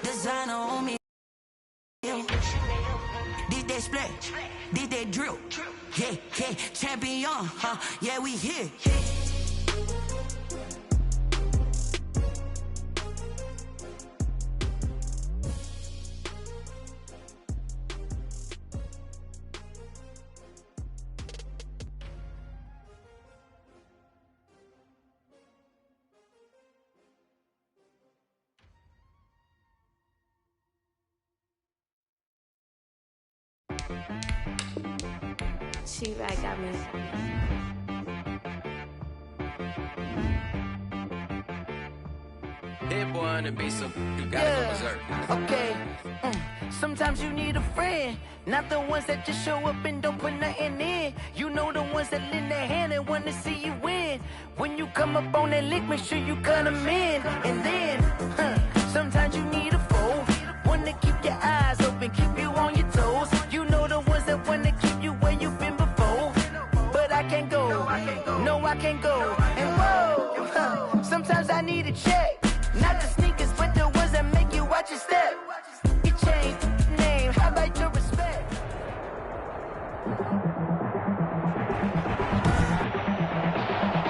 designer on me. Did they split? Did they drill? Yeah, yeah, champion, huh? Yeah, we here. She back got me. Hit boy on the beat, so you gotta go berserk. Okay. Sometimes you need a friend, not the ones that just show up and don't put nothing in. You know the ones that lend a hand and wanna see you win. When you come up on that lick, make sure you cut them in. And then, sometimes you need a foe, one to keep your eyes open, keep you on your toes. You know the ones that wanna keep you where you've been before. But I can't go, no I can't go. And whoa, sometimes I need a check. Not the sneakers, but the ones that make you watch your step. You change name, how about your respect?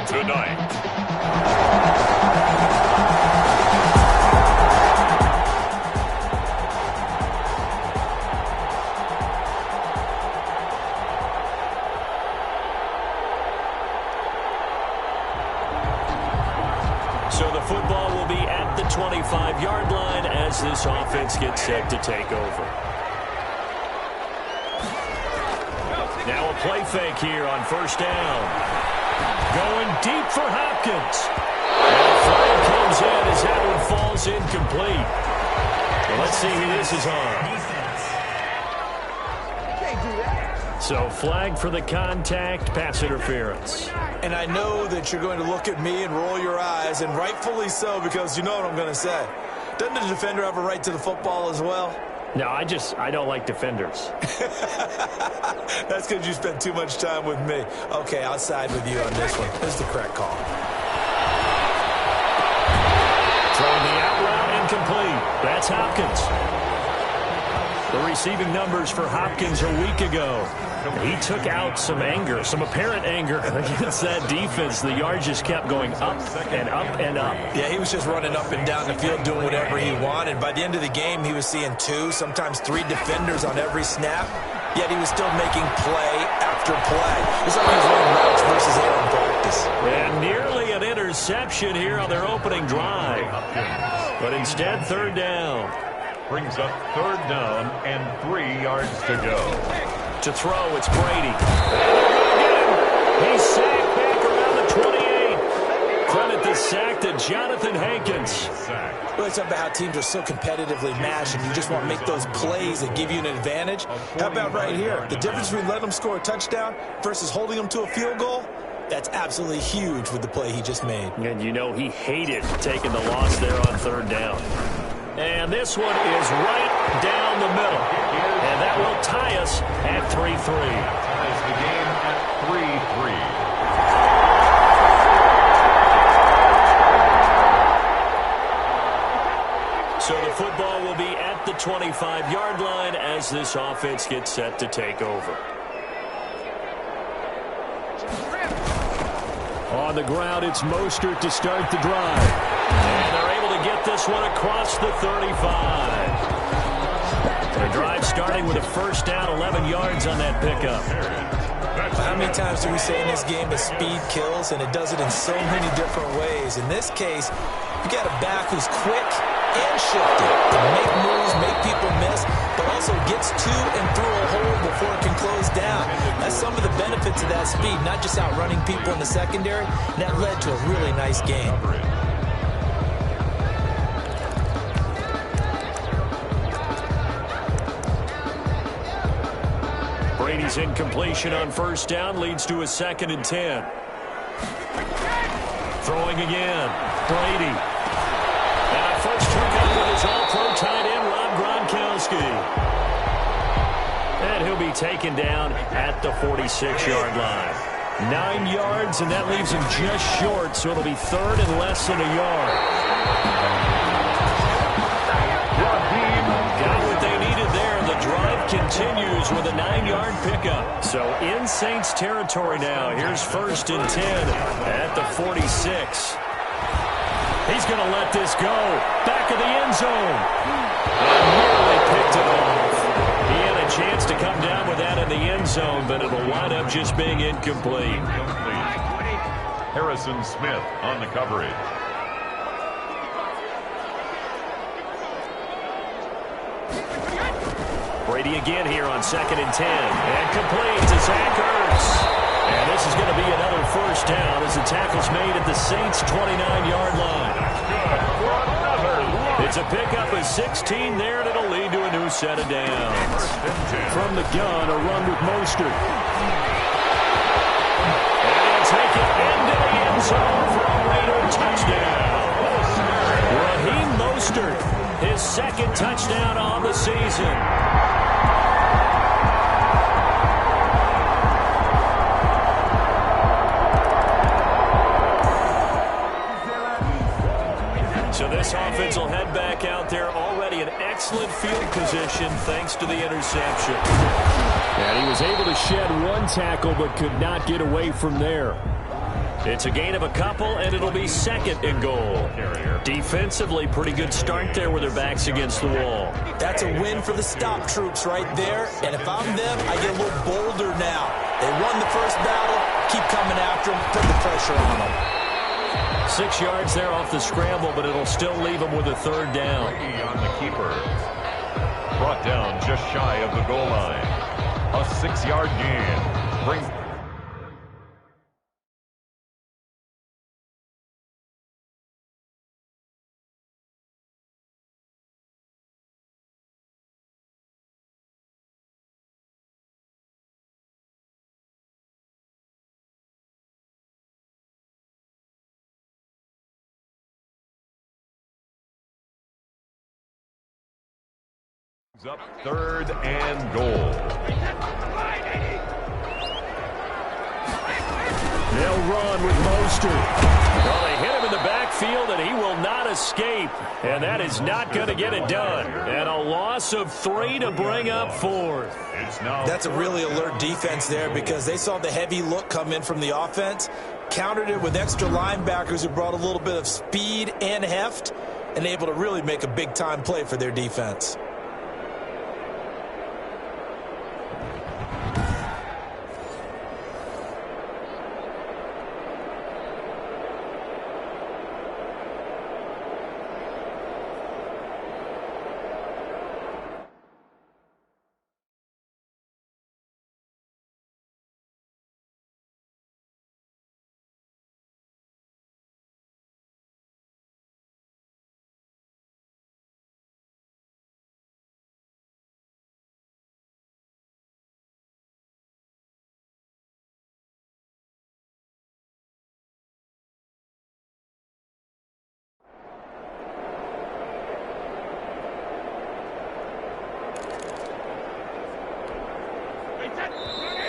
Tonight. So the football will be at the 25-yard line as this offense gets set to take over. Now a play fake here on first down. Going deep for Hopkins. And a flag comes in as that one falls incomplete. Well, let's see who this is on. So flag for the contact, pass interference. And I know that you're going to look at me and roll your eyes, and rightfully so, because you know what I'm going to say. Doesn't the defender have a right to the football as well? No, I don't like defenders. That's because you spent too much time with me. Okay, I'll side with you on this one. This is the correct call. Throwing the out route incomplete. That's Hopkins. The receiving numbers for Hopkins a week ago. He took out some anger, some apparent anger against that defense. The yards just kept going up and up and up. Yeah, he was just running up and down the field doing whatever he wanted. By the end of the game, he was seeing 2, sometimes 3 defenders on every snap. Yet he was still making play after play. It's like he was running routes versus air in practice. And nearly an interception here on their opening drive. But instead, third down. Brings up third down and 3 yards to go. To throw, it's Brady. He's sacked back around the 28. Credit the sack to Jonathan Hankins. Really talking about how teams are so competitively matched and you just want to make those plays that give you an advantage. How about right here? The difference between letting them score a touchdown versus holding them to a field goal? That's absolutely huge with the play he just made. And you know he hated taking the loss there on third down. And this one is right down the middle. And that will tie us at 3-3. Ties the game at 3-3. So the football will be at the 25-yard line as this offense gets set to take over. On the ground, it's Mostert to start the drive. And they're able to get this one across the 35. The drive starting with a first down, 11 yards on that pickup. How many times do we say in this game that speed kills, and it does it in so many different ways? In this case, you got a back who's quick and shifty, can make moves, make people miss, but also gets to and through a hole before it can close down. That's some of the benefits of that speed, not just outrunning people in the secondary. And that led to a really nice game. Brady's incompletion on first down leads to a 2nd and 10. Throwing again, Brady. And a first hookup with his all-pro tight end, Rob Gronkowski. And he'll be taken down at the 46-yard line. 9 yards, and that leaves him just short, so it'll be 3rd and less than a yard. So in Saints territory now. Here's 1st and 10 at the 46. He's going to let this go. Back of the end zone. And nearly picked it off. He had a chance to come down with that in the end zone, but it'll wind up just being incomplete. Harrison Smith on the coverage. Brady again here on 2nd and 10. And complete to Zach Ertz. And this is going to be another 1st down as the tackle's made at the Saints' 29-yard line. It's a pickup of 16 there, and it'll lead to a new set of downs. From the gun, a run with Mostert. And he'll take it into the end zone for a Raider touchdown. Raheem Mostert, his 2nd touchdown on the season. So this offense will head back out there, already in excellent field position thanks to the interception. And he was able to shed one tackle but could not get away from there. It's a gain of a couple, and it'll be 2nd and goal. Defensively, pretty good start there with their backs against the wall. That's a win for the stop troops right there. And if I'm them, I get a little bolder now. They won the first battle. Keep coming after them. Put the pressure on them. 6 yards there off the scramble, but it'll still leave them with a 3rd down. Brady on the keeper. Brought down just shy of the goal line. A 6-yard gain. Brings up 3rd and goal. They'll run with Mostert. Well, they hit him in the backfield, and he will not escape. And that is not going to get it done. And a loss of 3 to bring up 4th. That's a really alert defense there because they saw the heavy look come in from the offense, countered it with extra linebackers who brought a little bit of speed and heft, and able to really make a big-time play for their defense.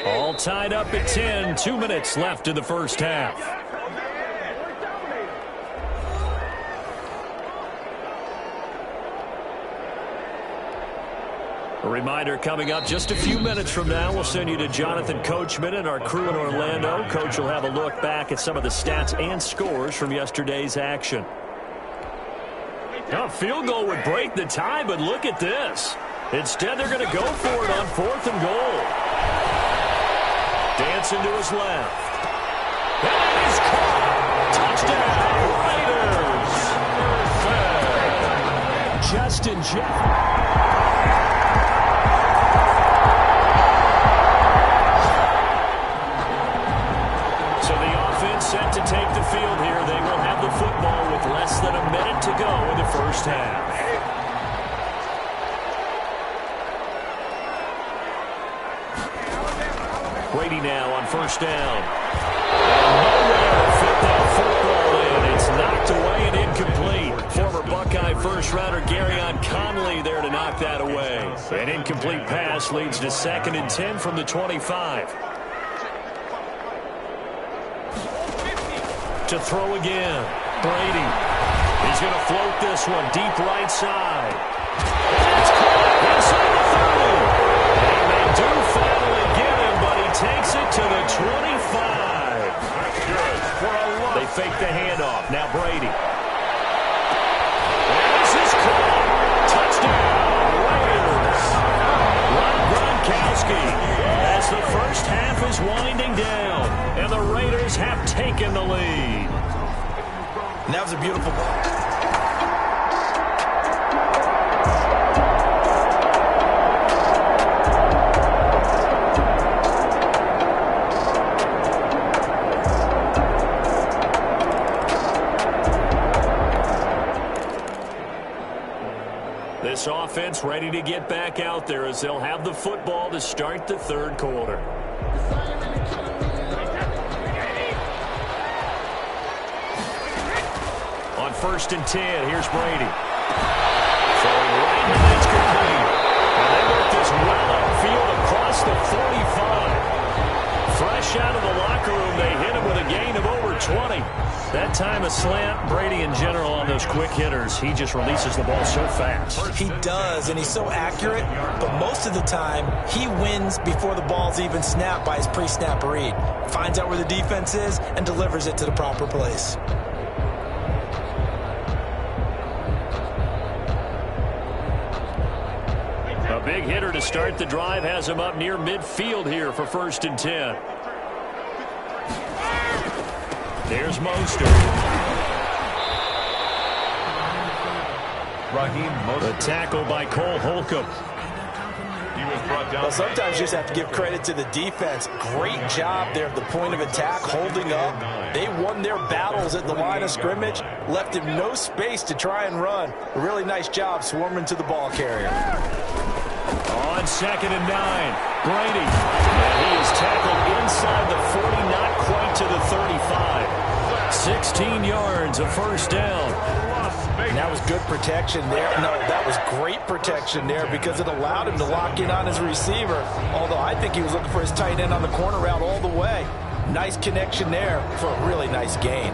All tied up at 10. 2 minutes left in the first half. A reminder coming up just a few minutes from now, we'll send you to Jonathan Coachman and our crew in Orlando. Coach will have a look back at some of the stats and scores from yesterday's action. A field goal would break the tie, but look at this. Instead, they're going to go for it on 4th and goal. Dancing to his left. That is caught. Touchdown, Raiders. Justin Jeff. So the offense set to take the field here. They will have the football with less than a minute to go in the first half. Brady now on 1st down. Nowhere to fit that football in. It's knocked away and incomplete. Former Buckeye first-rounder Garyon Conley there to knock that away. An incomplete pass leads to 2nd and 10 from the 25. To throw again. Brady. He's going to float this one deep right side. It's caught inside the 30. And they do finally get him, but he 25. That's good for a loss. They fake the handoff. Now Brady. This is caught. Touchdown, Raiders. Rob Gronkowski as the first half is winding down, and the Raiders have taken the lead. And that was a beautiful ball. This offense ready to get back out there as they'll have the football to start the third quarter. On 1st and 10, here's Brady. Throwing right, and it's complete. And they work this well upfield across the 45. Fresh out of the locker room, they hit him with a gain of over 20. That time a slant. Brady in general on those quick hitters, he just releases the ball so fast. He does, and he's so accurate, but most of the time he wins before the ball's even snapped by his pre-snap read. Finds out where the defense is and delivers it to the proper place. A big hitter to start the drive has him up near midfield here for 1st and 10. There's Mostert. The tackle by Cole Holcomb. He was brought down. Well, sometimes you just have to give credit to the defense. Great job there at the point of attack, holding up. They won their battles at the line of scrimmage, left him no space to try and run. A really nice job swarming to the ball carrier. On 2nd and 9, Brady. And he is tackled inside the 40, not quite to the 35. 16 yards, a first down. And that was good protection there. No, that was great protection there because it allowed him to lock in on his receiver. Although I think he was looking for his tight end on the corner route all the way. Nice connection there for a really nice gain.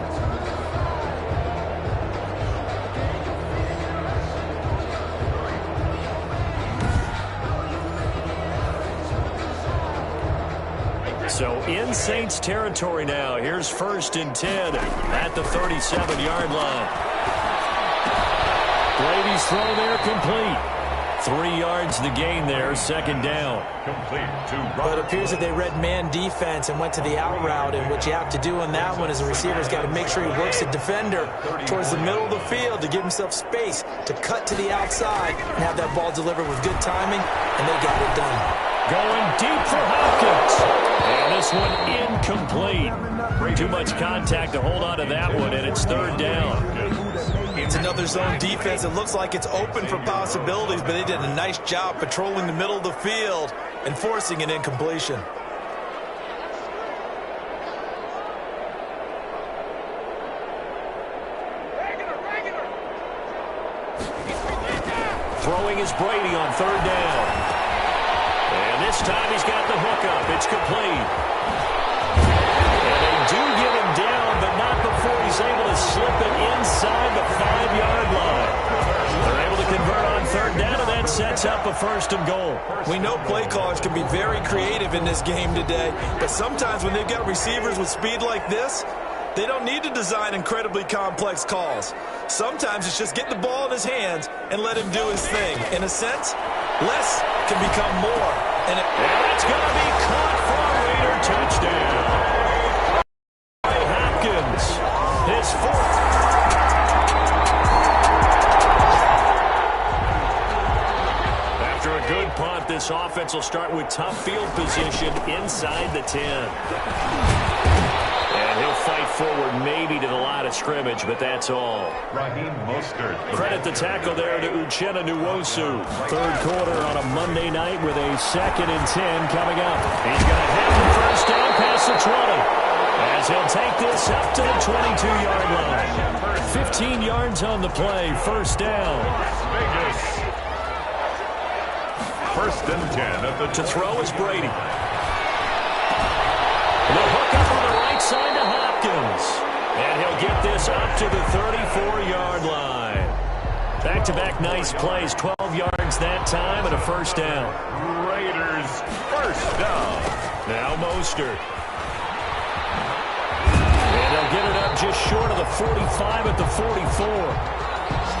So in Saints territory now. Here's 1st and 10 at the 37-yard line. Brady's throw there complete. 3 yards the gain there, 2nd down. Complete to Well, it appears that they read man defense and went to the out route, and what you have to do on that one is the receiver's got to make sure he works the defender towards the middle of the field to give himself space to cut to the outside and have that ball delivered with good timing, and they got it done. Going deep for Hopkins. And this one incomplete. Too much contact to hold on to that one, and it's 3rd down. It's another zone defense. It looks like it's open for possibilities, but they did a nice job patrolling the middle of the field and forcing an incompletion. Throwing is Brady on 3rd down. And this time he's got the hook up. It's complete. And they do get him down, but not before he's able to slip it inside the 5-yard line. They're able to convert on 3rd down, and that sets up a 1st and goal. We know play callers can be very creative in this game today, but sometimes when they've got receivers with speed like this, they don't need to design incredibly complex calls. Sometimes it's just get the ball in his hands and let him do his thing. In a sense, less can become more. And it's going to be caught for a Raider touchdown. Hopkins, his 4th. After a good punt, this offense will start with tough field position inside the 10. And he'll fight forward maybe to the line of scrimmage, but that's all. Credit the tackle there to Uchenna Nwosu. 3rd quarter on a Monday night with a 2nd and 10 coming up. He's going to have the first down past the 20. As he'll take this up to the 22-yard line. 15 yards on the play, 1st down. 1st and 10 at the to throw is Brady. The hook up on the right side to Hopkins. And he'll get this up to the 34-yard line. Back-to-back nice plays, 12 yards that time and a 1st down. Raiders 1st down. Now Mostert. get it up just short of the 45 at the 44.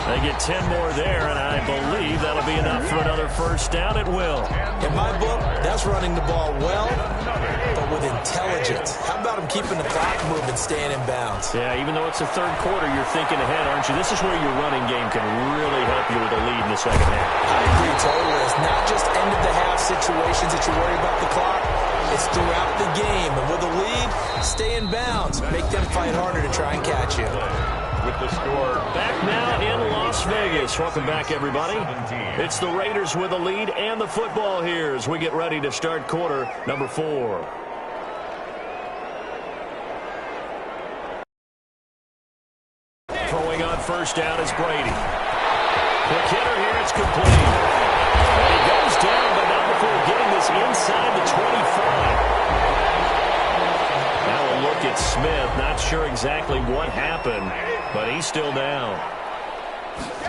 They get 10 more there, and I believe that'll be enough for another first down. It will. In my book, that's running the ball well, but with intelligence. How about him keeping the clock moving, staying in bounds? Yeah, even though it's the third quarter, you're thinking ahead, aren't you? This is where your running game can really help you with a lead in the second half. I agree totally. It's not just end-of-the-half situations that you worry about the clock. It's throughout the game. And with a lead, stay in bounds. Make them fight harder to try and catch you. With the score. Back now in Las Vegas. Welcome back, everybody. It's the Raiders with a lead and the football here as we get ready to start quarter number 4. Throwing on first down is Brady. Quick hitter here, it's complete. And he goes down, but not before getting this inside the 25. Now a look at Smith. Not sure exactly what happened, but he's still down.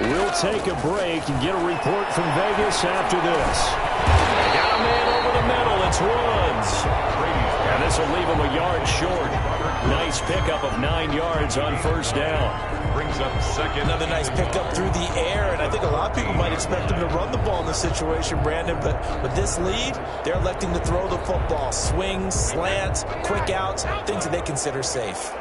We'll take a break and get a report from Vegas after this. They got a man over the middle. It's Woods. And this will leave him a yard short. Nice pickup of 9 yards on first down. Brings up second. Another nice pickup through the air, and I think a lot of people might expect him to run the ball in this situation, Brandon, but with this lead, they're electing to throw the football. Swings, slants, quick outs, things that they consider safe.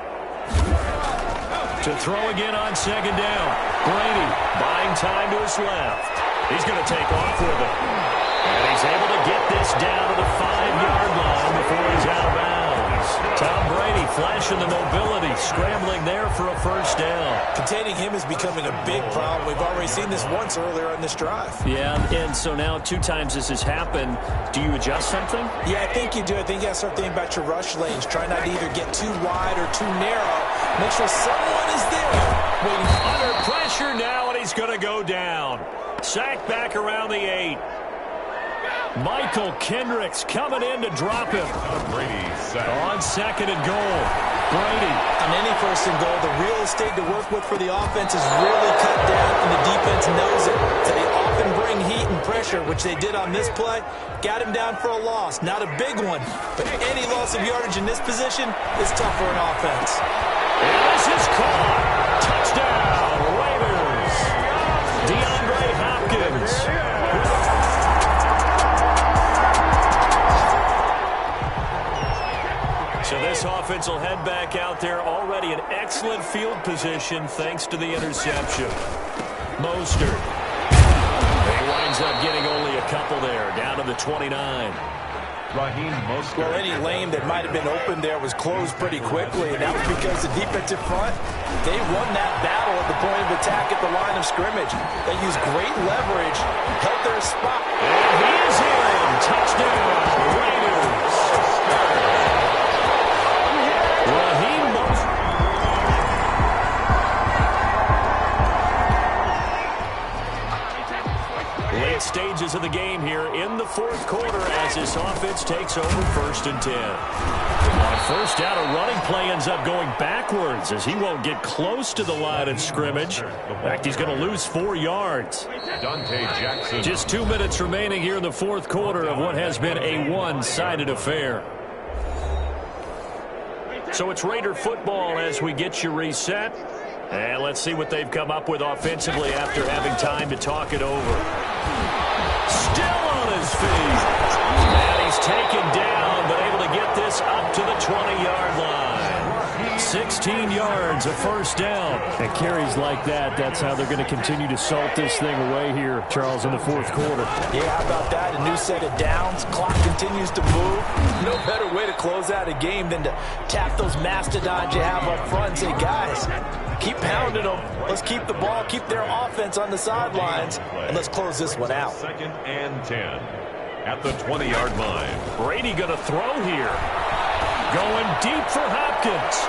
To throw again on second down. Brady buying time to his left. He's going to take off with it. And he's able to get this down to the 5-yard line before he's out of bounds. Tom Brady flashing the mobility, scrambling there for a first down. Containing him is becoming a big problem. We've already seen this once earlier on this drive. Yeah, and so now 2 times this has happened. Do you adjust something? Yeah, I think you do. I think you got to start thinking about your rush lanes. Try not to either get too wide or too narrow. Make sure someone is there waiting. Under pressure now, and he's going to go down. Sacked back around the 8. Michael Kendricks coming in to drop him. Brady sacked. On second and goal. Brady. On any first and goal, the real estate to work with for the offense is really cut down, and the defense knows it. So they often bring heat and pressure, which they did on this play. Got him down for a loss. Not a big one, but any loss of yardage in this position is tough for an offense. And this is caught. Touchdown, Raiders. DeAndre Hopkins. So this offense will head back out there, already in excellent field position thanks to the interception. Mostert. He winds up getting only a couple there, down to the 29. Raheem Mostert. Well, any lane that might have been open there was closed pretty quickly, and that was because the defensive front, they won that battle at the point of attack at the line of scrimmage. They used great leverage, held their spot. And he is in. Touchdown, Raiders. Raheem Mostert. Late stages of the game here in the fourth quarter as this offense takes over 1st and 10. On first down, a running play ends up going backwards as he won't get close to the line of scrimmage. In fact, he's going to lose 4 yards. Dante Jackson. Just 2 minutes remaining here in the fourth quarter of what has been a one-sided affair. So it's Raider football as we get you reset. And let's see what they've come up with offensively after having time to talk it over. Still on his feet. And he's taken down, but able to get this up to the 20-yard line. 16 yards, a first down. And carries like that, that's how they're going to continue to salt this thing away here, Charles, in the fourth quarter. Yeah, how about that? A new set of downs. Clock continues to move. No better way to close out a game than to tap those mastodons you have up front and say, guys, keep pounding them. Let's keep the ball, keep their offense on the sidelines, and let's close this one out. 2nd and 10 at the 20-yard line. Brady going to throw here. Going deep for Hopkins.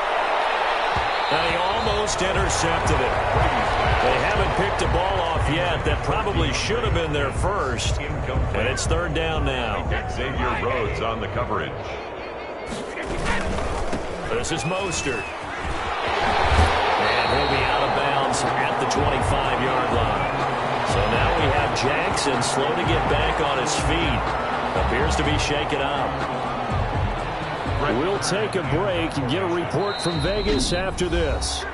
And he almost intercepted it. They haven't picked a ball off yet. That probably should have been their first. And it's 3rd down now. Xavier Rhodes on the coverage. This is Mostert. And he'll be out of bounds at the 25-yard line. So now we have Jackson slow to get back on his feet. Appears to be shaken up. We'll take a break and get a report from Vegas after this.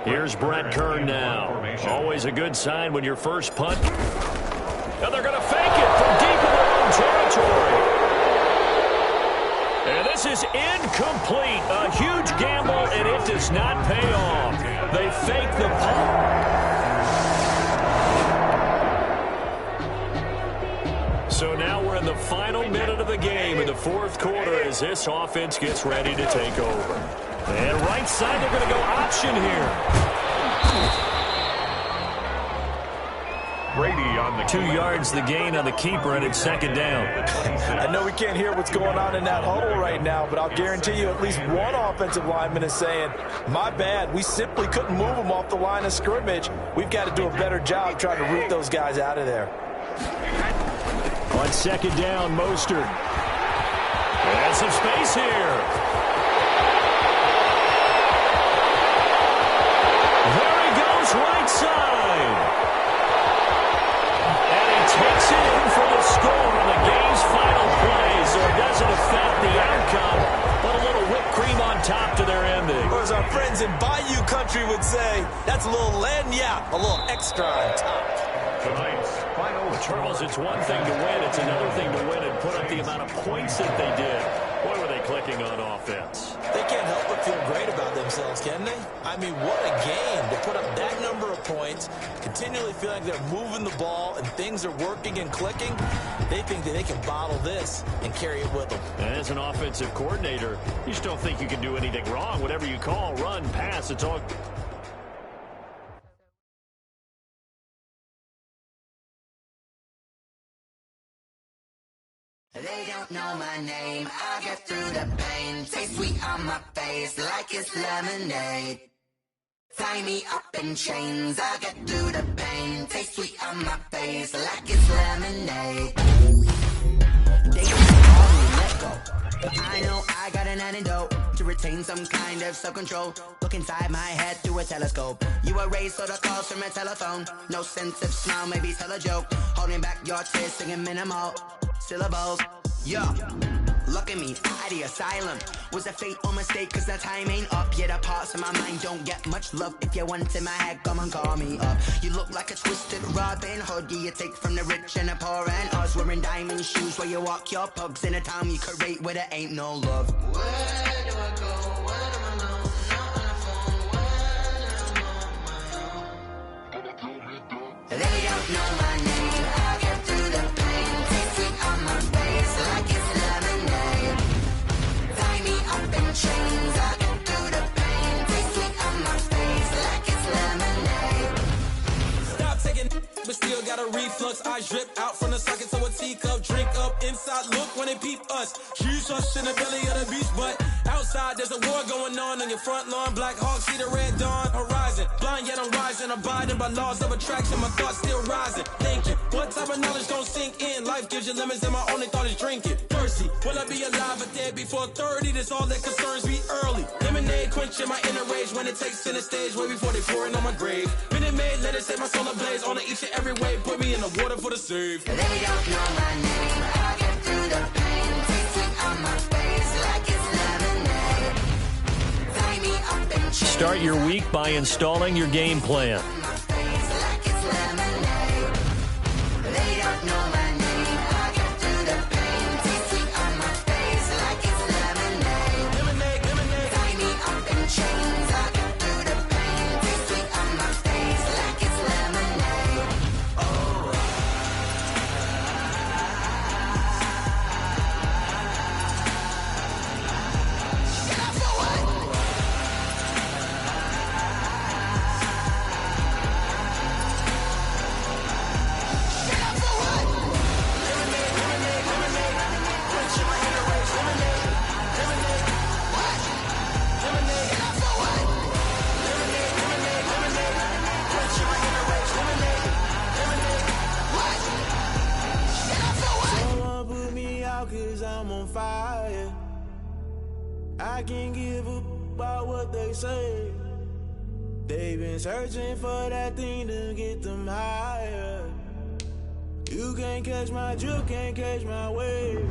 Here's Brett Kern now. Always a good sign when your first punt. And they're going to fake it from deep in their own territory. And this is incomplete. A huge gamble, and it does not pay off. They fake the punt. So now we're in the final minute of the game in the fourth quarter as this offense gets ready to take over. And right side, they're going to go option here. Brady on the 2 yards the gain on the keeper, and it's second down. I know we can't hear what's going on in that huddle right now, but I'll guarantee you at least one offensive lineman is saying, my bad, we simply couldn't move them off the line of scrimmage. We've got to do a better job trying to root those guys out of there. On second down, Mostert. And some space here. There he goes, right side. And he takes it in for the score on the game's final play, so it doesn't affect the outcome, but a little whipped cream on top to their ending. Or as our friends in Bayou Country would say, that's a little lagniappe, a little extra on top. tonight's final. Charles, it's one thing to win. It's another thing to win and put up the amount of points that they did. Boy, were they clicking on offense. They can't help but feel great about themselves, can they? I mean, what a game to put up that number of points, continually feeling they're moving the ball and things are working and clicking. They think that they can bottle this and carry it with them. And as an offensive coordinator, you just don't think you can do anything wrong. Whatever you call, run, pass, it's all... They don't know my name, I get through the pain. Taste sweet on my face like it's lemonade. Tie me up in chains, I get through the pain. Taste sweet on my face like it's lemonade. They can call me let go. I know I got an antidote to retain some kind of self-control. Look inside my head through a telescope. You erase all the calls from a telephone. No sense of smile, maybe tell a joke. Holding back your tears, singing minimal syllables. Yo, look at me, out of the asylum. Was a fate or mistake, cause the time ain't up. Yet the parts of my mind don't get much love. If you want in my head, come and call me up. You look like a twisted Robin Hood. You take from the rich and the poor and us. Wearing diamond shoes where you walk your pugs. In a town you create where there ain't no love. Where do I go? When am I alone? Not on the phone. When I'm on my own. They don't know my name. I get through the pain. Taste sweet on my face like it's lemonade. Tie me up in chains. I get through the pain. Taste sweet on my face like it's lemonade. Stop taking but still got a reflux. Eyes drip out from the socket to a teacup. Drink up inside, look when they peep us. Jesus in the belly of the beast, but outside there's a war going on your front lawn. Black Hawk, see the red dawn horizon. Blind yet I'm rising, abiding by laws of attraction. My thoughts still rising, thinking what type of knowledge gon' sink in? Life gives you lemons and my only thought is drinking. Thirsty, will I be alive or dead before 30? That's all that concerns me early. Lemonade quenching my inner rage when it takes center stage way before they pour it on my grave. Minute Maid, let it set my soul ablaze on each and every way. Put me in the water for the save. They don't know my name. I get through the pain. Taste sweet on my face like it's lemonade. Tie me up in chains. Start your week by installing your game plan. On my face like it's lemonade. They don't know my name. I get through the pain. Taste sweet on my face like it's lemonade. Lemonade, lemonade. Tie me up in chains. I get through the pain. Taste sweet on my face like it's lemonade. Someone put me out 'cause I'm on fire. I can't give up about what they say. They've been searching for that thing to get them higher. You can't catch my drift, can't catch my wave.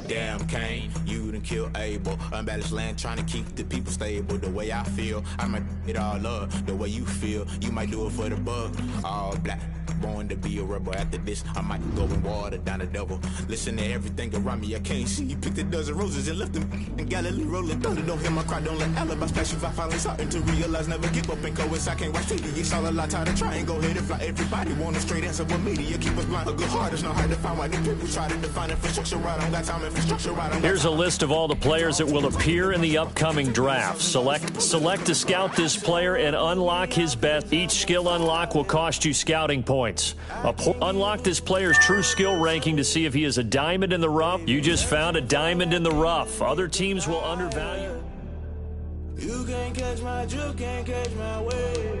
Damn, Kane, you done killed Abel. Unbalanced land, trying to keep the people stable. The way I feel, I might it all up. The way you feel, you might do it for the buck. All black, born to be a rebel. After this, I might go and water down the devil. Listen to everything around me, I can't see. Picked a dozen roses and left them in Galilee rolling thunder. Don't hear my cry, don't let alibi splash. If I finally starting to realize, never give up and coincide. Can't watch TV, it's all a lot. Tired of trying, go ahead and fly. Everybody want a straight answer with media. Keep us blind, a good heart is not hard to find. Why the people try to define infrastructure right? I don't got time, infrastructure right. Here's a list of all the players that will appear in the upcoming draft. Select to scout this player and unlock his best. Each skill unlock will cost you scouting points. Unlock this player's true skill ranking to see if he is a diamond in the rough. You just found a diamond in the rough. Other teams will undervalue. You can't catch my drift, can't catch my wave.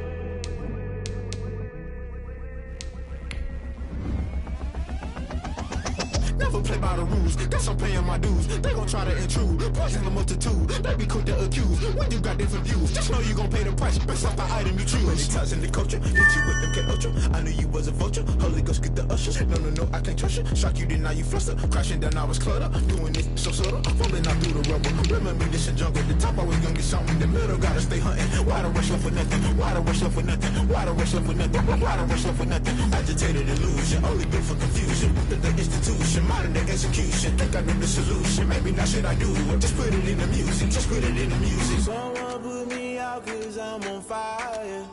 Never play by the rules, guess I'm paying my dues. They gon' try to intrude, poison the multitude. They be quick to accuse, when you got different views. Just know you gon' pay the price, based off the item you choose. Many times in the culture, hit you with the K-Ultra. I knew you was a vulture, Holy Ghost get the ushers. No, I can't trust you. Shock you, then now you fluster. Crashing down, I was cluttered. Doing this so subtle, falling out through the rubble. Remember this in jungle, the top I was gonna get something. The middle gotta stay hunting. Why the rush left for nothing? Why the rush left for nothing? Why the rush left for nothing? Why the rush left for nothing? Agitated illusion, only built for confusion. The institution, modern day execution. Think I know the solution. Maybe not shit I do. Just put it in the music. Just put it in the music. Someone put me out cause I'm on fire.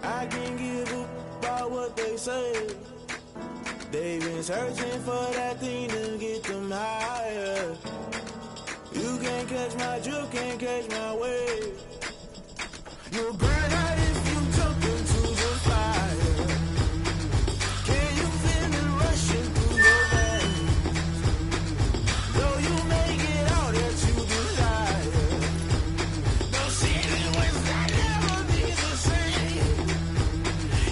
I can't give up about what they say. They've been searching for that thing to get them higher. You can't catch my drift, can't catch my wave. You'll burn out if you jump into the fire. Can you feel it rushing through your veins? Though you may get all that you desire. No city was not ever be the same.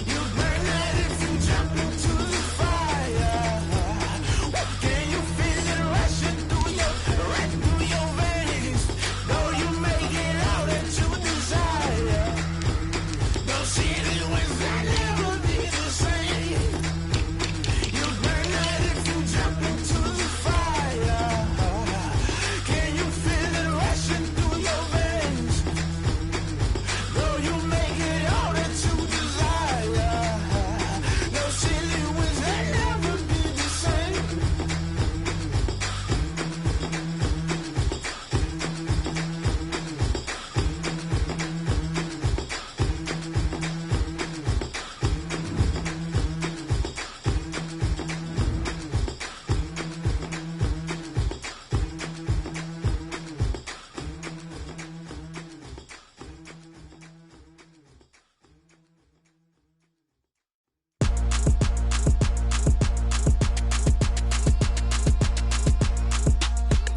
You burn out if you jump into the fire. Can you feel it rushing through your veins? Though you may get all that you desire. No city was not ever be the same. You burn out if you jump into the fire. Can you feel it rushing through your veins? Though you may get all that you desire. No city was not ever be the same.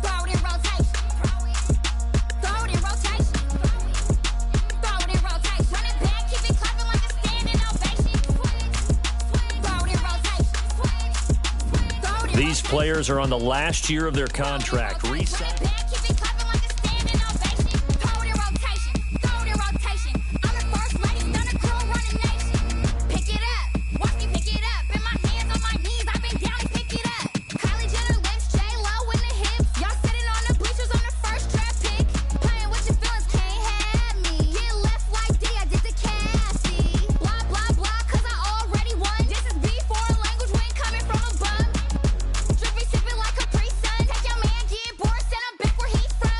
Throw it in rotation. Throw it in rotation. Throw it in rotation. Run it back, keep it clapping like a standing ovation. Throw it in rotation. Throw it in These players are on the last year of their contract. Run it back, keep it clapping like a standing ovation. Throw it in rotation. Throw it in rotation. I'm the first lady, done a crew, run a nation. Pick it up, watch me pick it up. In my hands, on my knees, I've been down and pick it up. Kylie Jenner lips, J-Lo in the hips. Y'all sitting on the bleachers on the first draft pick. Playing with your feelings, can't have me. Get left like D, I did the Cassie. Blah, blah, blah, cause I already won. This is B4 language, we ain't coming from a bum. Drippy sipping like a Capri Sun. Take your man, get bored, send him back where he from.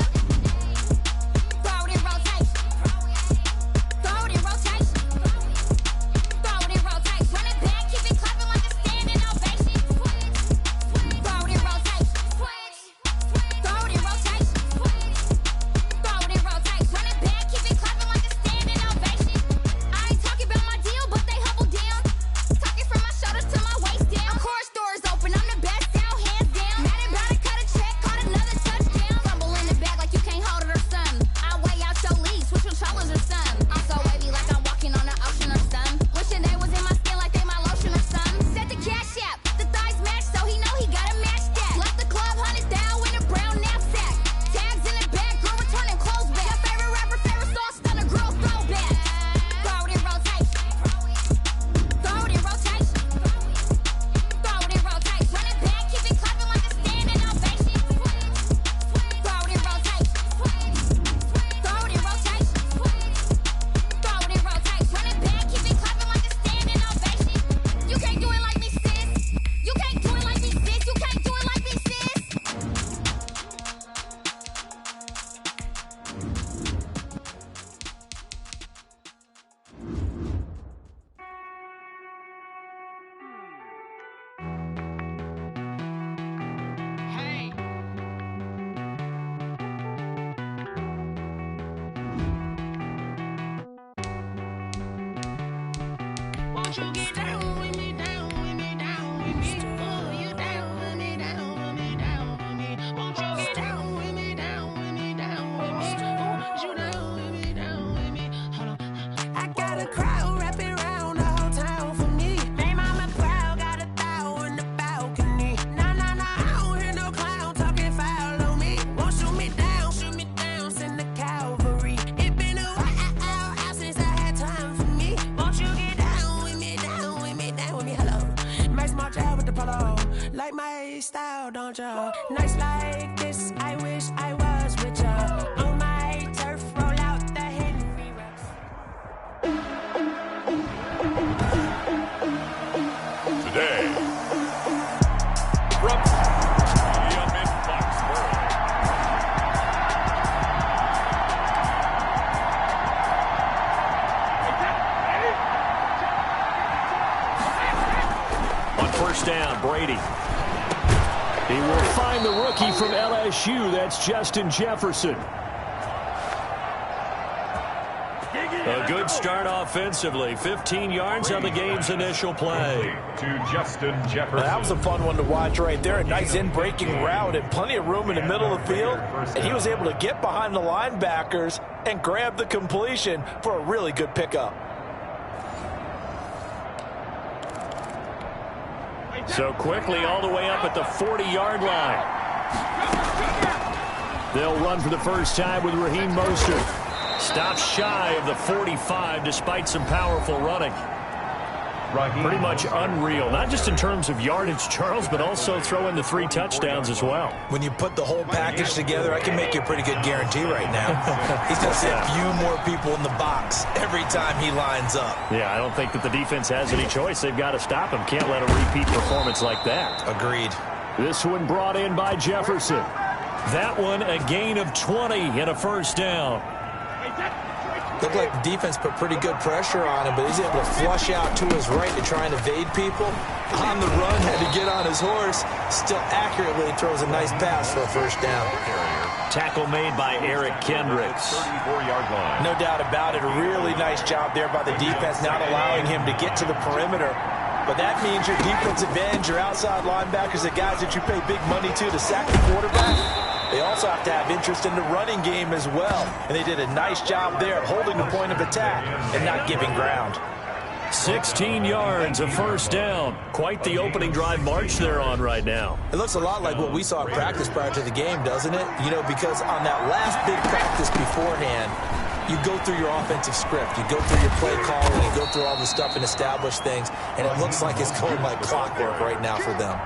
Like my style, don't ya? Nights like this, I wish I was with ya. On my turf, roll out the Henry reps. Today, from in Foxborough. On first down, Brady. He will find the rookie from LSU. That's Justin Jefferson. A good start offensively. 15 yards on the game's initial play. To Justin Jefferson. That was a fun one to watch right there. A nice in-breaking route and plenty of room in the middle of the field. And he was able to get behind the linebackers and grab the completion for a really good pickup. So quickly all the way up at the 40-yard line. They'll run for the first time with Raheem Mostert. Stops shy of the 45 despite some powerful running. Pretty much unreal, not just in terms of yardage, Charles, but also throw in the 3 touchdowns as well. When you put the whole package together, I can make you a pretty good guarantee right now. He's going to see a few more people in the box every time he lines up. Yeah, I don't think that the defense has any choice. They've got to stop him. Can't let a repeat performance like that. Agreed. This one brought in by Jefferson. That one a gain of 20 and a first down. Looked like the defense put pretty good pressure on him, but he's able to flush out to his right to try and evade people. On the run, had to get on his horse. Still accurately throws a nice pass for a first down. Tackle made by Eric Kendricks. 34-yard line. No doubt about it. A really nice job there by the defense, not allowing him to get to the perimeter. But that means your defensive ends, your outside linebackers, the guys that you pay big money to sack the quarterback. They also have to have interest in the running game as well. And they did a nice job there holding the point of attack and not giving ground. 16 yards, a first down. Quite the opening drive march they're on right now. It looks a lot like what we saw in practice prior to the game, doesn't it? You know, because on that last big practice beforehand, you go through your offensive script. You go through your play calling. You go through all the stuff and establish things. And it looks like it's going like clockwork right now for them.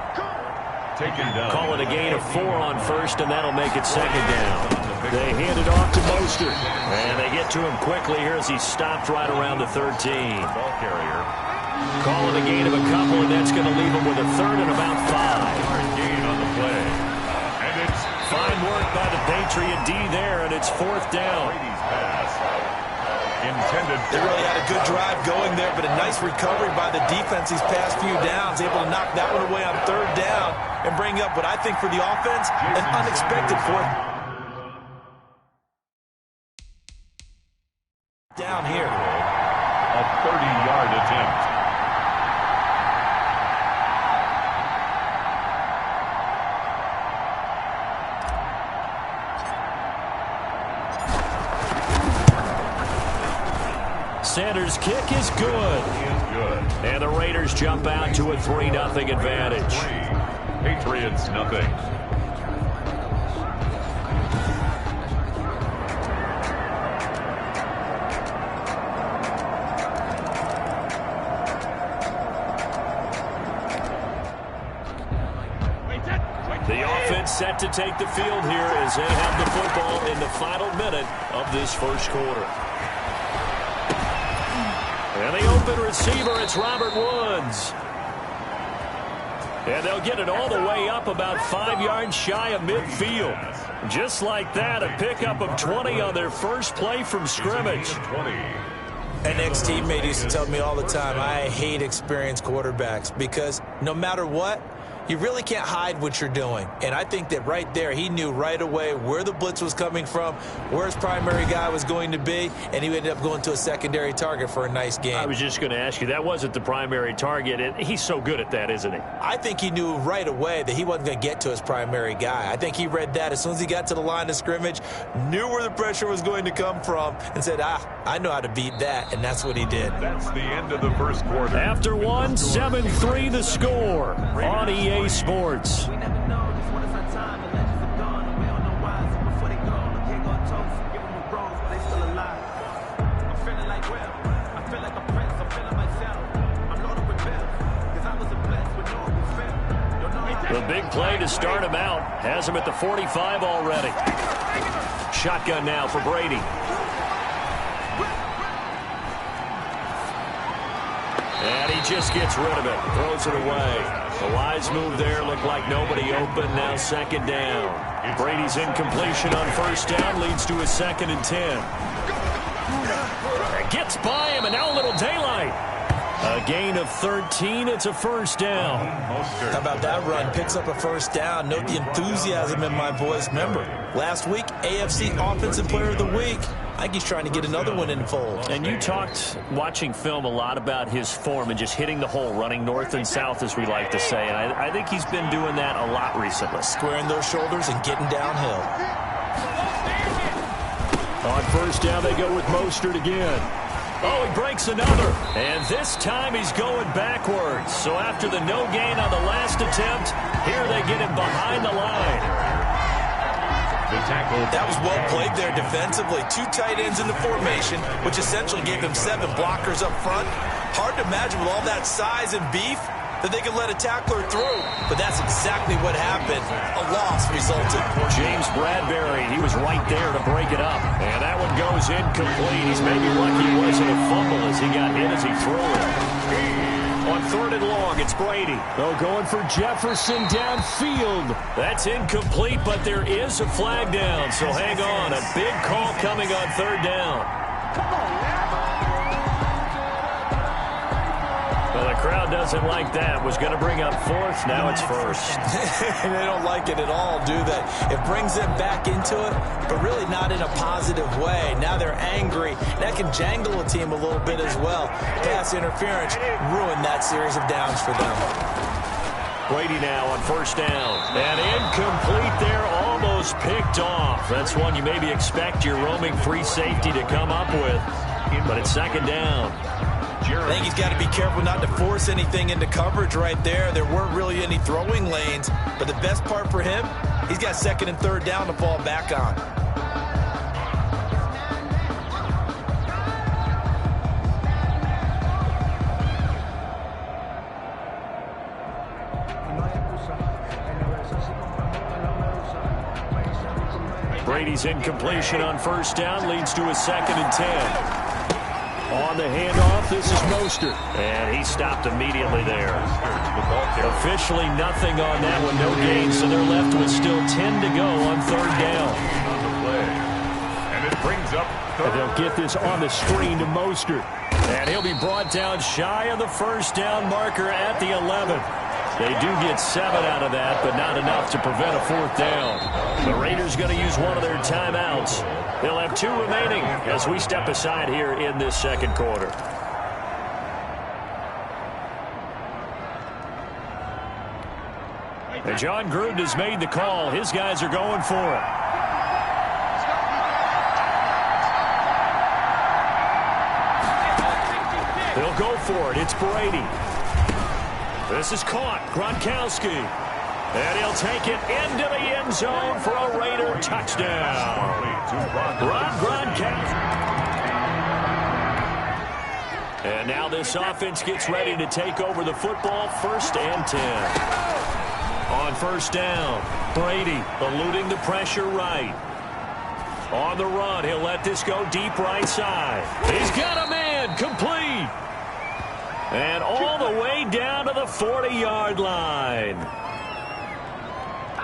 Call it a gain of 4 on first, and that'll make it second down. They hand it off to Mostert, and they get to him quickly here as he stopped right around the 13. Ball carrier. Call it a gain of a couple, and that's going to leave him with a third and about 5. Gain on the play. And it's fine work by the Patriot D there, and it's 4th down. Brady's pass. Intended. They really had a good drive going there, but a nice recovery by the defense these past few downs, able to knock that one away on 3rd down and bring up what I think for the offense, an unexpected 4th down here. A 30-yard attempt. Sanders' kick is good. And the Raiders jump out to a 3-0 advantage. Patriots nothing. The offense set to take the field here as they have the football in the final minute of this first quarter. And the open receiver, it's Robert Woods. And they'll get it all the way up about 5 yards shy of midfield. Just like that, a pickup of 20 on their first play from scrimmage. An ex-teammate used to tell me all the time, I hate experienced quarterbacks because no matter what, you really can't hide what you're doing. And I think that right there, he knew right away where the blitz was coming from, where his primary guy was going to be, and he ended up going to a secondary target for a nice game. I was just going to ask you, that wasn't the primary target. He's so good at that, isn't he? I think he knew right away that he wasn't going to get to his primary guy. I think he read that as soon as he got to the line of scrimmage, knew where the pressure was going to come from, and said, I know how to beat that, and that's what he did. That's the end of the first quarter. After one, 7-3 the score on EA Sports. The big play to start him out has him at the 45 already. Shotgun now for Brady. And he just gets rid of it, throws it away. The wise move there, looked like nobody open, now second down. Brady's incompletion on first down leads to a 2nd and 10. Gets by him, and now a little daylight. A gain of 13, it's a first down. How about that run? Picks up a first down. Note the enthusiasm in my voice. Remember, last week, AFC Offensive Player of the Week. I think he's trying to get another one in the fold. And you talked, watching film, a lot about his form and just hitting the hole, running north and south, as we like to say. And I think he's been doing that a lot recently. Squaring those shoulders and getting downhill. On first down, they go with Mostert again. Oh, he breaks another. And this time he's going backwards. So after the no gain on the last attempt, here they get him behind the line. That was well played there defensively. 2 tight ends in the formation, which essentially gave them 7 blockers up front. Hard to imagine with all that size and beef that they could let a tackler through. But that's exactly what happened. A loss resulted. James Bradbury, he was right there to break it up. And that one goes incomplete. He's maybe lucky it wasn't a fumble as he got hit as he threw it. On 3rd and long, it's Brady. They're going for Jefferson downfield. That's incomplete, but there is a flag down. So hang on. A big call coming on 3rd down. Come on, man. Well, the crowd doesn't like that. Was going to bring up 4th. Now it's 1st. They don't like it at all, do they? It brings them back into it, but really not in a positive way. Now they're angry. That can jangle a team a little bit as well. Pass interference ruined that series of downs for them. Brady now on first down. And incomplete there, almost picked off. That's one you maybe expect your roaming free safety to come up with. But it's 2nd down. I think he's got to be careful not to force anything into coverage right there. There weren't really any throwing lanes. But the best part for him, he's got 2nd and 3rd down to fall back on. Brady's incompletion on first down leads to a 2nd and 10. On the handoff, this is Mostert. And he stopped immediately there. Officially nothing on that one, no gain, so they're left with still 10 to go on 3rd down. And it brings up And they'll get this on the screen to Mostert. And he'll be brought down shy of the first down marker at the 11. They do get 7 out of that, but not enough to prevent a 4th down. The Raiders going to use one of their timeouts. They'll have 2 remaining as we step aside here in this 2nd quarter. And John Gruden has made the call. His guys are going for it. They'll go for it. It's Brady. This is caught. Gronkowski. And he'll take it into the end zone for a Raider touchdown. Gronkowski. And now this offense gets ready to take over the football. 1st and 10. On first down, Brady eluding the pressure right. On the run, he'll let this go deep right side. He's got a man, complete. And all the way down to the 40-yard line.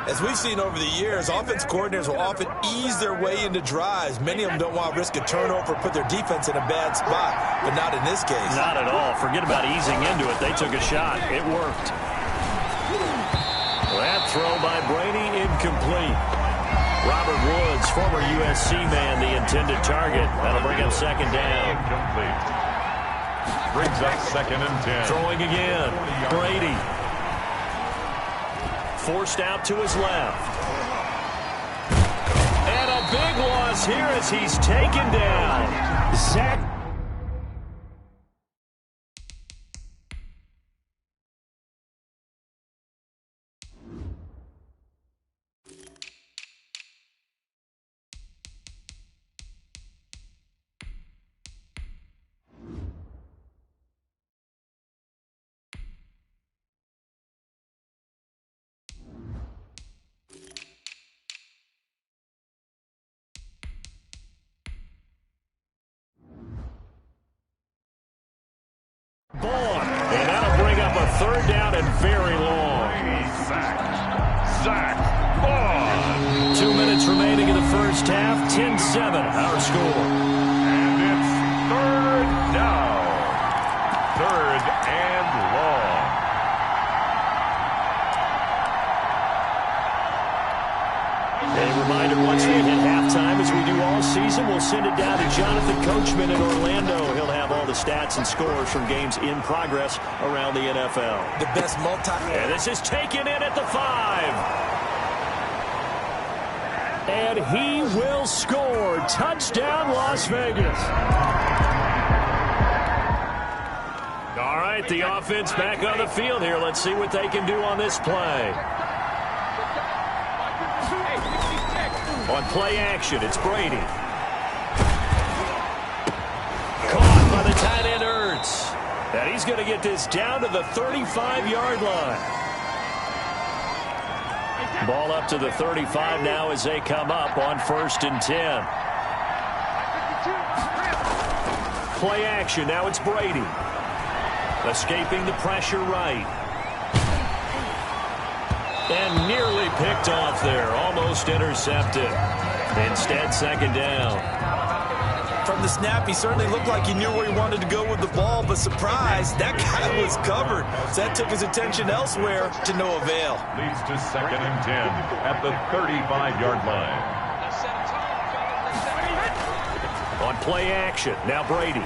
As we've seen over the years, offense coordinators will often ease their way into drives. Many of them don't want to risk a turnover or put their defense in a bad spot, but not in this case. Not at all. Forget about easing into it. They took a shot. It worked. That throw by Brady incomplete. Robert Woods, former USC man, the intended target. That'll bring up second down. Incomplete. Brings up 2nd and 10. Throwing again. Brady. Forced out to his left. And a big loss here as he's taken down. Zach. And that'll bring up a 3rd down and very long. Zach Bond. 2 minutes remaining in the first half. 10-7 our score. And it's 3rd down. 3rd and long. A reminder, once we hit halftime, as we do all season, we'll send it down to Jonathan Coachman in Orlando. He'll have all the stats and scores from games in progress around the NFL. The best And this is taken in at the 5. And he will score. Touchdown, Las Vegas. All right, the offense back on the field here. Let's see what they can do on this play. On play action, it's Brady. Caught by the tight end, Ertz. And he's going to get this down to the 35-yard line. Ball up to the 35 now as they come up on 1st and 10. Play action, now it's Brady. Escaping the pressure right. And nearly picked off there. Almost intercepted. Instead, 2nd down. From the snap, he certainly looked like he knew where he wanted to go with the ball, but surprise, that guy was covered. So that took his attention elsewhere to no avail. Leads to 2nd and 10 at the 35-yard line. On play action, now Brady.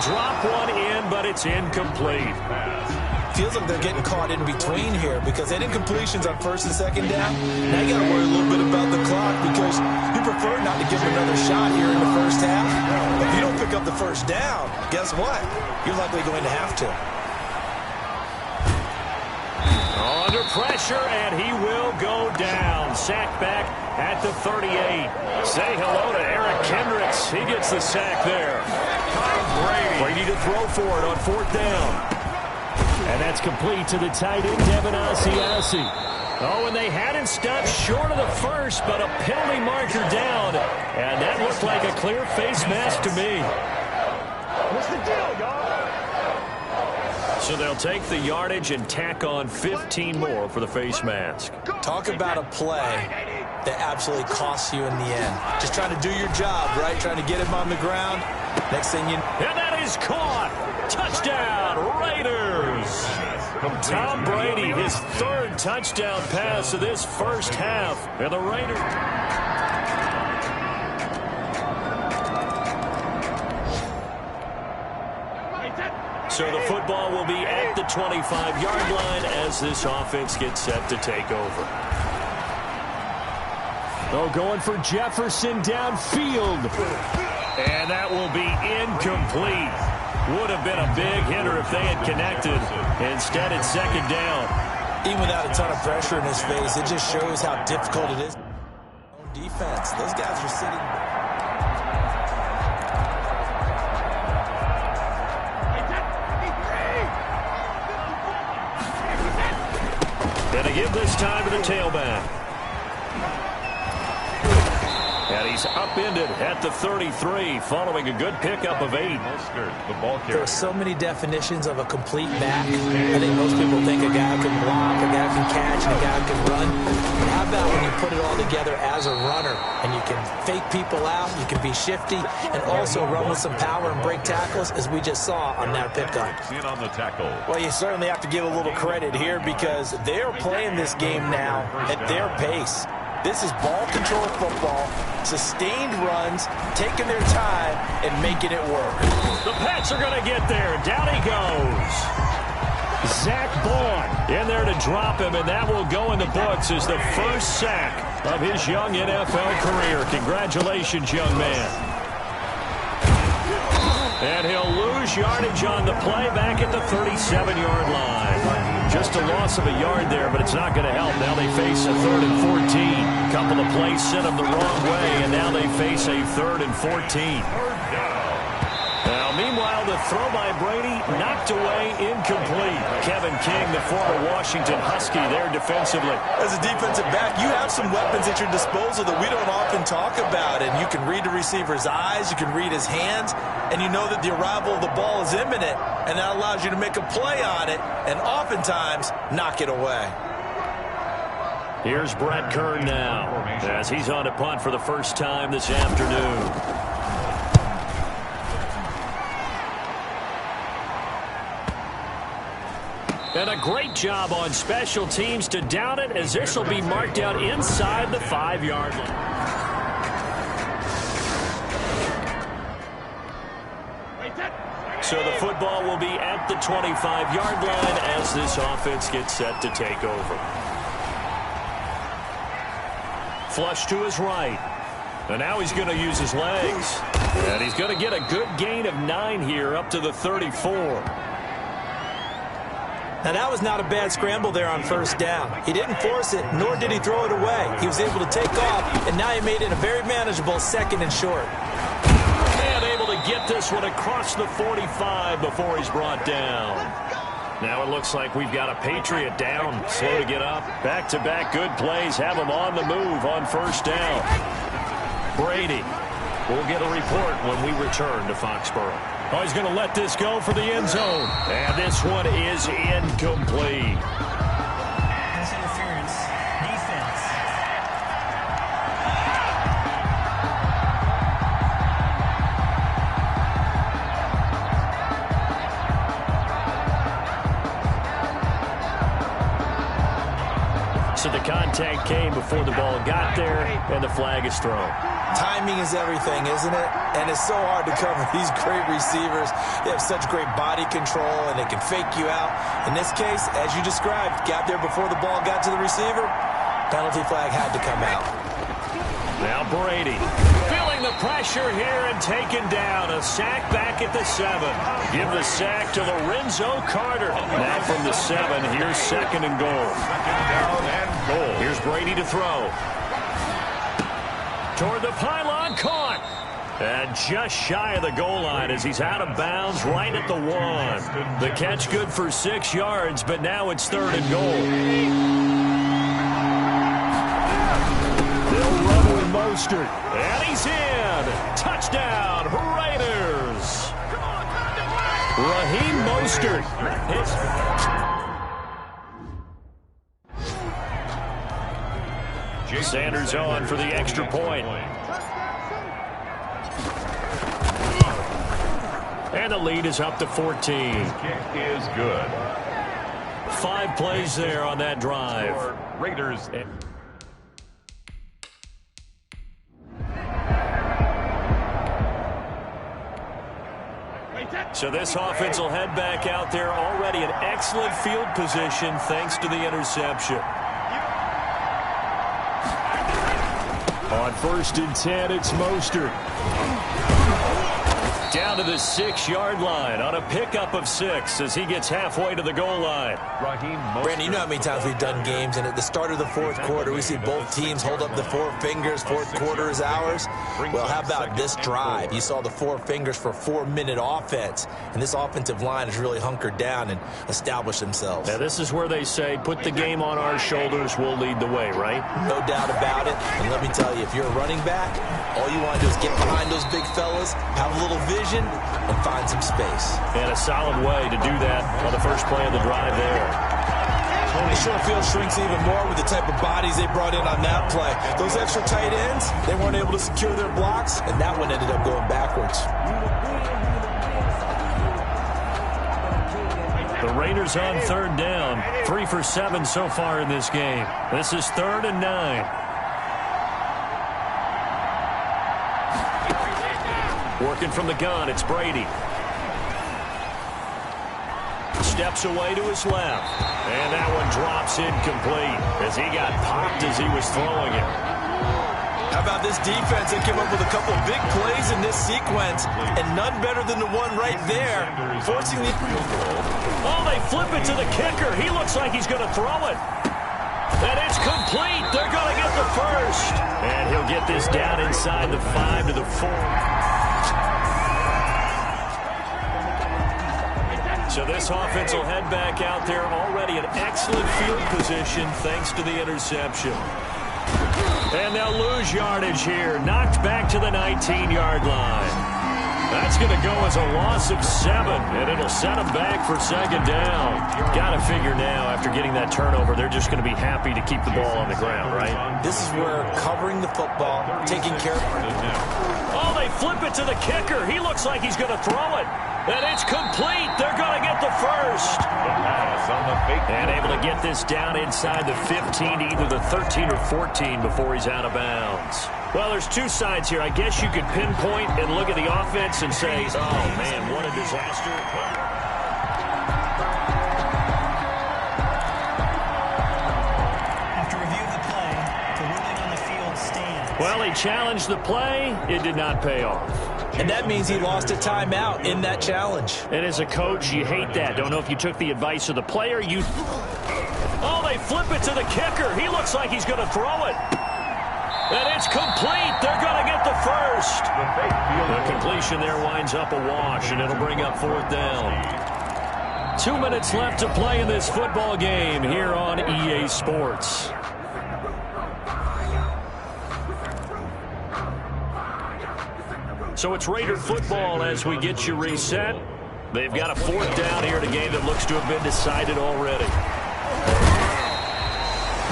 Drop one in, but it's incomplete. Feels like they're getting caught in between here because that incompletion's on 1st and 2nd down. Now you got to worry a little bit about the clock because you prefer not to give them another shot here in the first half. If you don't pick up the 1st down, guess what? You're likely going to have to. Under pressure, and he will go down. Sacked back at the 38. Say hello to Eric Kendricks. He gets the sack there. Brady to throw for it on 4th down. And that's complete to the tight end, Devin Asiasi. Oh, and they had him stopped short of the 1st, but a penalty marker down. And that looked like a clear face mask to me. What's the deal, y'all? So they'll take the yardage and tack on 15 more for the face mask. Talk about a play that absolutely costs you in the end. Just trying to do your job, right? Trying to get him on the ground. Next thing you know. And that is caught. Touchdown, Raiders. Tom Brady, his 3rd touchdown pass of this first half. And the Raiders. So the football will be at the 25-yard line as this offense gets set to take over. Oh, going for Jefferson downfield. And that will be incomplete. Would have been a big hitter if they had connected. Instead, it's 2nd down. Even without a ton of pressure in his face, it just shows how difficult it is. Defense, those guys are sitting. Going to give this time to the tailback. And he's upended at the 33 following a good pickup of 8. There are so many definitions of a complete back. I think most people think a guy can block, a guy can catch, and a guy can run. But how about when you put it all together as a runner and you can fake people out, you can be shifty, and also run with some power and break tackles, as we just saw on that pickup. On the tackle. Well, you certainly have to give a little credit here because they're playing this game now at their pace. This is ball control football, sustained runs, taking their time, and making it work. The Pats are going to get there. Down he goes. Zach Bond in there to drop him, and that will go in the books as the first sack of his young NFL career. Congratulations, young man. And he'll lose yardage on the play back at the 37-yard line. Just a loss of a yard there, but it's not going to help. Now they face a 3rd and 14. Couple of plays sent them the wrong way, and now they face a 3rd and 14. Now, meanwhile, the throw by Brady knocked away, incomplete. Kevin King, the former Washington Husky, there defensively. As a defensive back, you have some weapons at your disposal that we don't often talk about, and you can read the receiver's eyes, you can read his hands, and you know that the arrival of the ball is imminent, and that allows you to make a play on it and oftentimes knock it away. Here's Brett Kern now as he's on a punt for the first time this afternoon. And a great job on special teams to down it, as this will be marked out inside the 5-yard line. So the football will be at the 25-yard line as this offense gets set to take over. Flush to his right. And now he's going to use his legs. And he's going to get a good gain of 9 here up to the 34. Now, that was not a bad scramble there on first down. He didn't force it, nor did he throw it away. He was able to take off, and now he made it a very manageable 2nd and short. And able to get this one across the 45 before he's brought down. Now it looks like we've got a Patriot down, slow to get up. Back-to-back good plays have him on the move on first down. Brady will get a report when we return to Foxborough. Oh, he's going to let this go for the end zone. And this one is incomplete. Pass interference. Defense. So the contact came before the ball got there, and the flag is thrown. Timing is everything, isn't it? And it's so hard to cover these great receivers. They have such great body control, and they can fake you out. In this case, as you described, got there before the ball got to the receiver. Penalty flag had to come out. Now Brady feeling the pressure here and taken down. A sack back at the 7. Give the sack to Lorenzo Carter. Now from the 7, here's 2nd and goal. Here's Brady to throw. Toward the pylon, caught. And just shy of the goal line as he's out of bounds right at the 1. The catch good for 6 yards, but now it's 3rd and goal. They'll run with Mostert. And he's in. Touchdown, Raiders. Raheem Mostert. Sanders on for the extra point. And the lead is up to 14. Kick is good. 5 plays there on that drive. Raiders. So this offense will head back out there, already in excellent field position thanks to the interception. On 1st and 10, it's Mostert. Down to the 6-yard line on a pickup of 6 as he gets halfway to the goal line. Brandon, you know how many times we've done games, and at the start of the fourth quarter, we see both teams hold up the 4 fingers, fourth quarter is ours. Well, how about this drive? You saw the 4 fingers for 4-minute offense, and this offensive line has really hunkered down and established themselves. Now, this is where they say, put the game on our shoulders, we'll lead the way, right? No doubt about it. And let me tell you, if you're a running back, all you want to do is get behind those big fellas, have a little vision, and find some space. And a solid way to do that on the first play of the drive there. The short field shrinks even more with the type of bodies they brought in on that play. Those extra tight ends, they weren't able to secure their blocks, and that one ended up going backwards. The Raiders on third down, 3 for 7 so far in this game. This is 3rd and 9. Working from the gun, it's Brady. Steps away to his left. And that one drops incomplete as he got popped as he was throwing it. How about this defense? They came up with a couple of big plays in this sequence, and none better than the one right there, forcing the... Oh, they flip it to the kicker. He looks like he's going to throw it. And it's complete. They're going to get the first. And he'll get this down inside the 5 to the 4. So this offense will head back out there, already in excellent field position thanks to the interception. And they'll lose yardage here, knocked back to the 19-yard line. That's going to go as a loss of 7, and it'll set them back for 2nd down. Got to figure now, after getting that turnover, they're just going to be happy to keep the ball on the ground, right? This is where covering the football, taking care of it. Oh, they flip it to the kicker. He looks like he's going to throw it. And it's complete. They're going to get the first. And able to get this down inside the 15, either the 13 or 14 before he's out of bounds. Well, there's 2 sides here. I guess you could pinpoint and look at the offense and say, oh, man, what a disaster. After review of the play, the ruling on the field stands. Well, he challenged the play. It did not pay off. And that means he lost a timeout in that challenge. And as a coach, you hate that. Don't know if you took the advice of the player. Oh, they flip it to the kicker. He looks like he's going to throw it. And it's complete. They're going to get the first. The completion there winds up a wash, and it'll bring up 4th down. 2 minutes left to play in this football game here on EA Sports. So it's Raider football as we get you reset. They've got a 4th down here in a game that looks to have been decided already.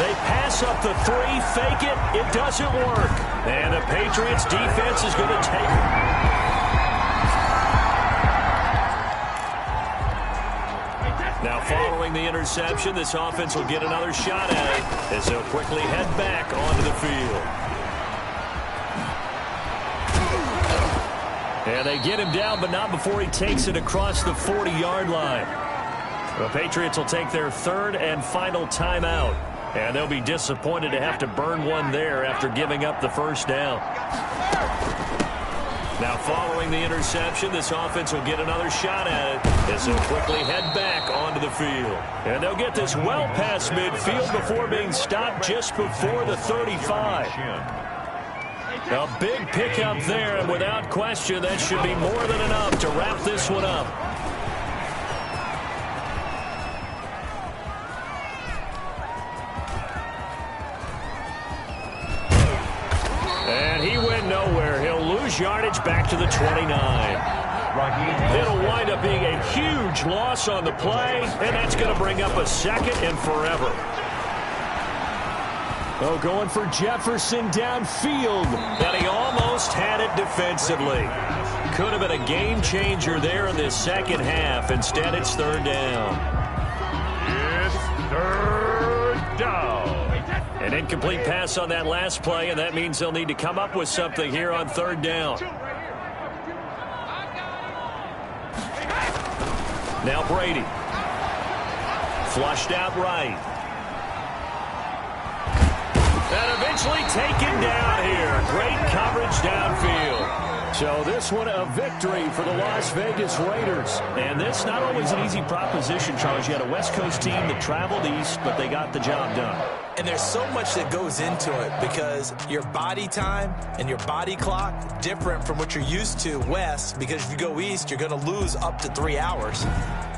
They pass up the 3, fake it. It doesn't work. And the Patriots defense is going to take it. Now following the interception, this offense will get another shot at it as they'll quickly head back onto the field. And they get him down, but not before he takes it across the 40-yard line. The Patriots will take their 3rd and final timeout. And they'll be disappointed to have to burn one there after giving up the 1st down. Now following the interception, this offense will get another shot at it as they'll quickly head back onto the field. And they'll get this well past midfield before being stopped just before the 35. A big pickup there, and without question, that should be more than enough to wrap this one up. And he went nowhere. He'll lose yardage back to the 29. It'll wind up being a huge loss on the play, and that's going to bring up a 2nd and forever. Oh, going for Jefferson downfield. And he almost had it defensively. Could have been a game changer there in this 2nd half. Instead, it's 3rd down. It's 3rd down. An incomplete pass on that last play, and that means they'll need to come up with something here on 3rd down. Now Brady. Flushed out right. And eventually taken down here. Great coverage downfield. So this one a victory for the Las Vegas Raiders. And this not always an easy proposition, Charles. You had a West Coast team that traveled east, but they got the job done. And there's so much that goes into it because your body time and your body clock different from what you're used to west, because if you go east, you're going to lose up to 3 hours,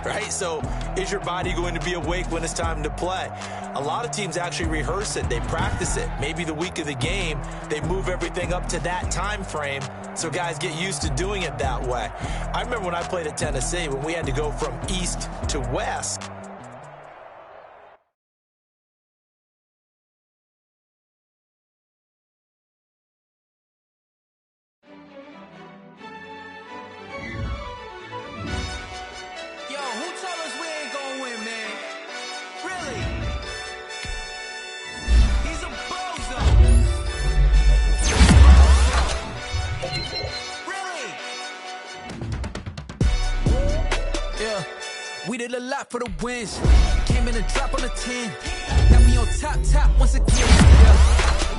right? So is your body going to be awake when it's time to play? A lot of teams actually rehearse it. They practice it. Maybe the week of the game, they move everything up to that time frame so guys get used to doing it that way. I remember when I played at Tennessee, when we had to go from east to west. We did a lot for the wins. Came in a drop on the 10. Now we on top once again.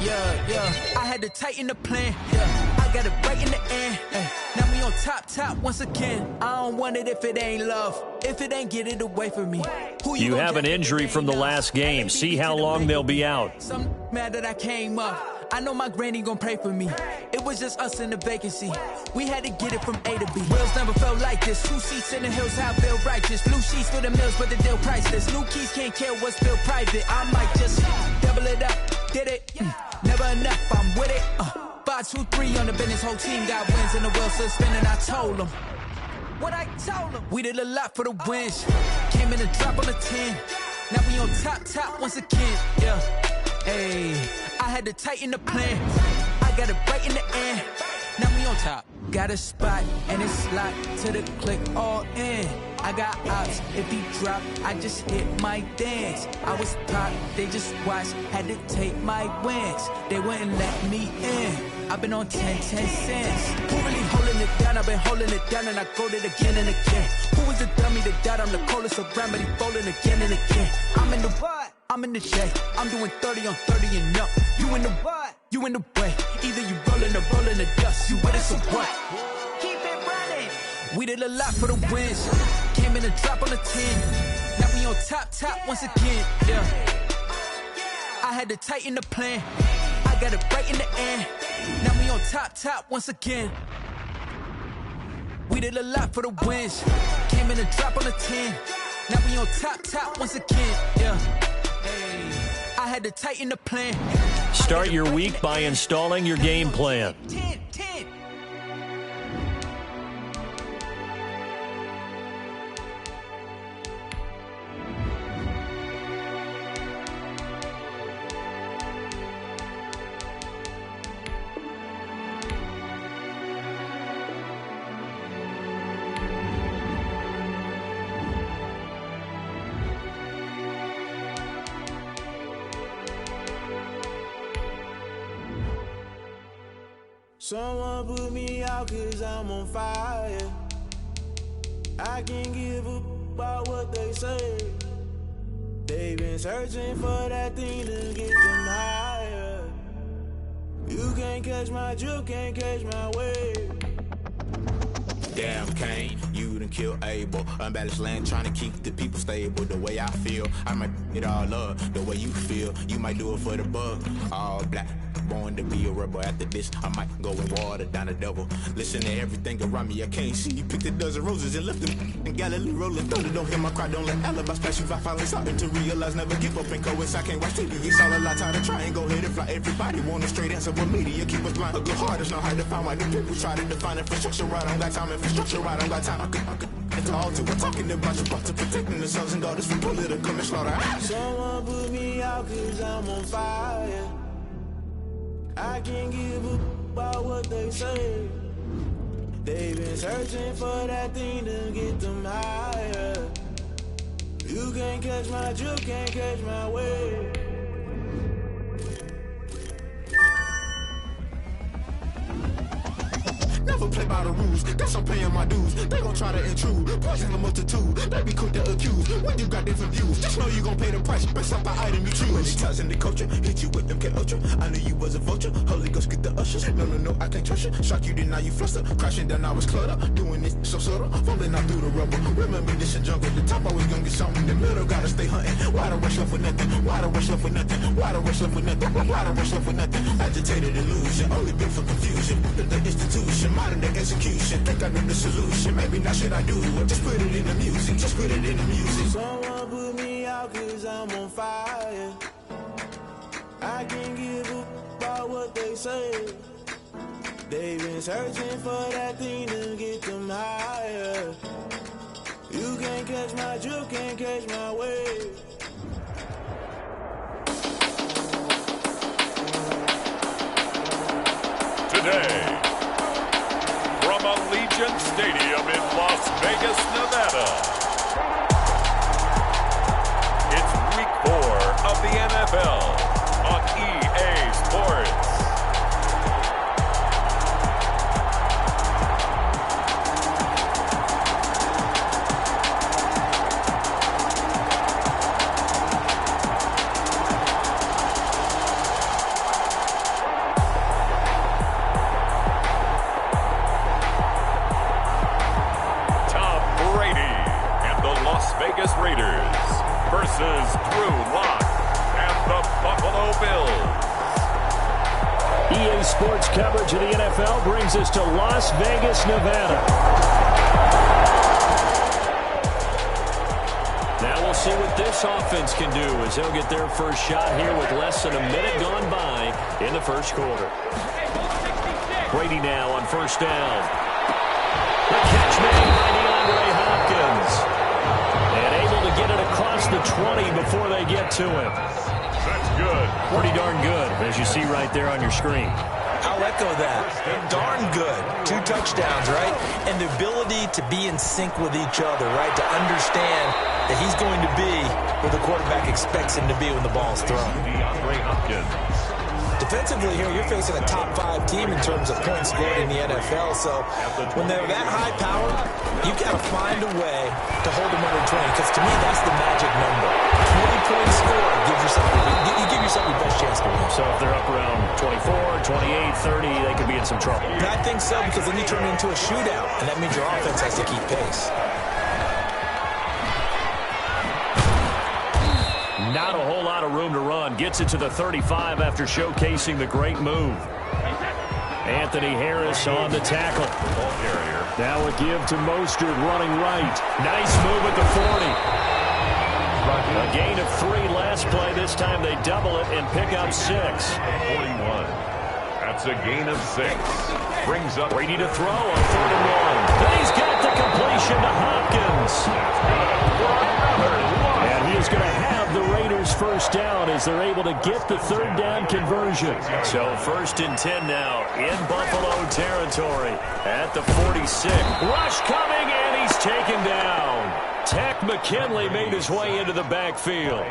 Yeah. I had to tighten the plan. Yeah. I got it right in the end. Now we on top once again. I don't want it if it ain't love. If it ain't, get it away from me. You have an injury from the last game. See how long they'll be out. Some mad that I came up. I know my granny gon' pray for me. It was just us in the vacancy. We had to get it from A to B. Wheels never felt like this. 2 seats in the hills, how I feel righteous. Blue sheets for the mills, but the deal priceless. New keys can't care what's still private. I might just double it up. Did it? Never enough, I'm with it. 5, 2, 3 on the business. Whole team got wins and the wheels still spinning. I told them what I told them. We did a lot for the wins. Came in a drop on the 10. Now we on top once again. Yeah. Hey, I had to tighten the plan. I got it right in the end. Now we on top. Got a spot and it's locked to the click all in. I got ops. If he drop, I just hit my dance. I was top, they just watched. Had to take my wins. They wouldn't let me in. I've been on 10 cents. Who really holding it down? I've been holding it down and I go it again and again. Who was the dummy that died? I'm the coldest around, but he folding again and again. I'm in the what? I'm in the J. I'm doing 30 on 30 and up. You in the what? You in the way. Either you rolling or rolling the dust. You with us or what? Keep it running. We did a lot for the wins. Came in a drop on the 10. Now we on top once again. Yeah. I had to tighten the plan. I got it right in the end. Now we on top once again. We did a lot for the wins. Came in a drop on the 10. Now we on top once again. Yeah. I had to tighten the plan. Start your week by installing your game plan. 10. Someone put me out 'cause I'm on fire. I can't give a about what they say. They've been searching for that thing to get them higher. You can't catch my drift, can't catch my wave. Damn, Kane, you done killed Abel. Unbalanced land, trying to keep the people stable. The way I feel, I might it all up. The way you feel, you might do it for the bug. All black, born to be a rebel. After this, I might go and water down the devil. Listen to everything around me, I can't see. Picked a dozen roses and left them in Galilee rolling. Thought it don't hear my cry, don't let alibis flash. If I finally starting to realize, never give up and coast. I can't watch TV, it's all a lot. Time to try and go ahead and fly. Everybody want a straight answer, but media keep us blind. A good heart is not hard to find. Why the people try to define infrastructure right? I don't got time, infrastructure right, I don't got time. I could talk to. We're talking about your to protecting the sons and daughters from political and slaughter. Someone put me out 'cause I'm on fire. I can't give a about what they say. They've been searching for that thing to get them higher. You can't catch my drift, can't catch my wave. Now never play by the rules. Guess I'm paying my dues. They gon' try to intrude, poison the multitude. They be quick to accuse when you got different views. Just know you gon' pay the price based off the item you choose. Many times in the culture, hit you with MK Ultra. I knew you was a vulture. Holy Ghost get the ushers. No, I can't trust you. Shock you, then now you fluster. Crashing down, I was cluttered. Doing this so subtle, falling out through the rubble. Remember this a jungle. The top always gonna get something. The middle gotta stay hunting. Why the rush left for nothing? Why the rush left for nothing? Why the rush left for nothing? Why the rush left for nothing? Agitated illusion, only built for confusion. The institution, modern day execution. Think I know the solution. Maybe not should I do it? Just put it in the music. Just put it in the music. Someone put me out 'cause I'm on fire. I can't give a about what they say. They've been searching for that thing to get them higher. You can't catch my drift, can't catch my wave. Today, from Allegiant Stadium in Las Vegas, Nevada, it's Week 4 of the NFL on EA Sports. Versus Drew Lock and the Buffalo Bills. EA Sports coverage of the NFL brings us to Las Vegas, Nevada. Now we'll see what this offense can do as they'll get their first shot here with less than a minute gone by in the first quarter. Brady now on first down. The catch made by DeAndre Hopkins. And able to get it across the 20 before they get to him. That's good. Pretty darn good, as you see right there on your screen. I'll echo that. Darn good. 2 touchdowns, right? And the ability to be in sync with each other, right? To understand that he's going to be where the quarterback expects him to be when the ball's thrown. DeAndre Hopkins. Defensively here, you're facing a top 5 team in terms of points scored in the NFL. So when they're that high power, you've got to find a way to hold them under 20. Because to me, that's the magic number. 20 points scored gives yourself, you give yourself your best chance to win. So if they're up around 24, 28, 30, they could be in some trouble. And I think so, because then you turn it into a shootout, and that means your offense has to keep pace. Not a whole lot of room to run. Gets it to the 35 after showcasing the great move. Anthony Harris on the tackle. Now a give to Mostert running right. Nice move at the 40. A gain of 3 last play. This time they double it and pick up 6. 41. That's a gain of 6. Brings up Brady to throw on 3rd and 1. Then he's got the completion to Hopkins. And he is going to have the Raiders first down as they're able to get the 3rd down conversion. So 1st and 10 now in Buffalo territory at the 46. Rush coming, and he's taken down. Tech McKinley made his way into the backfield.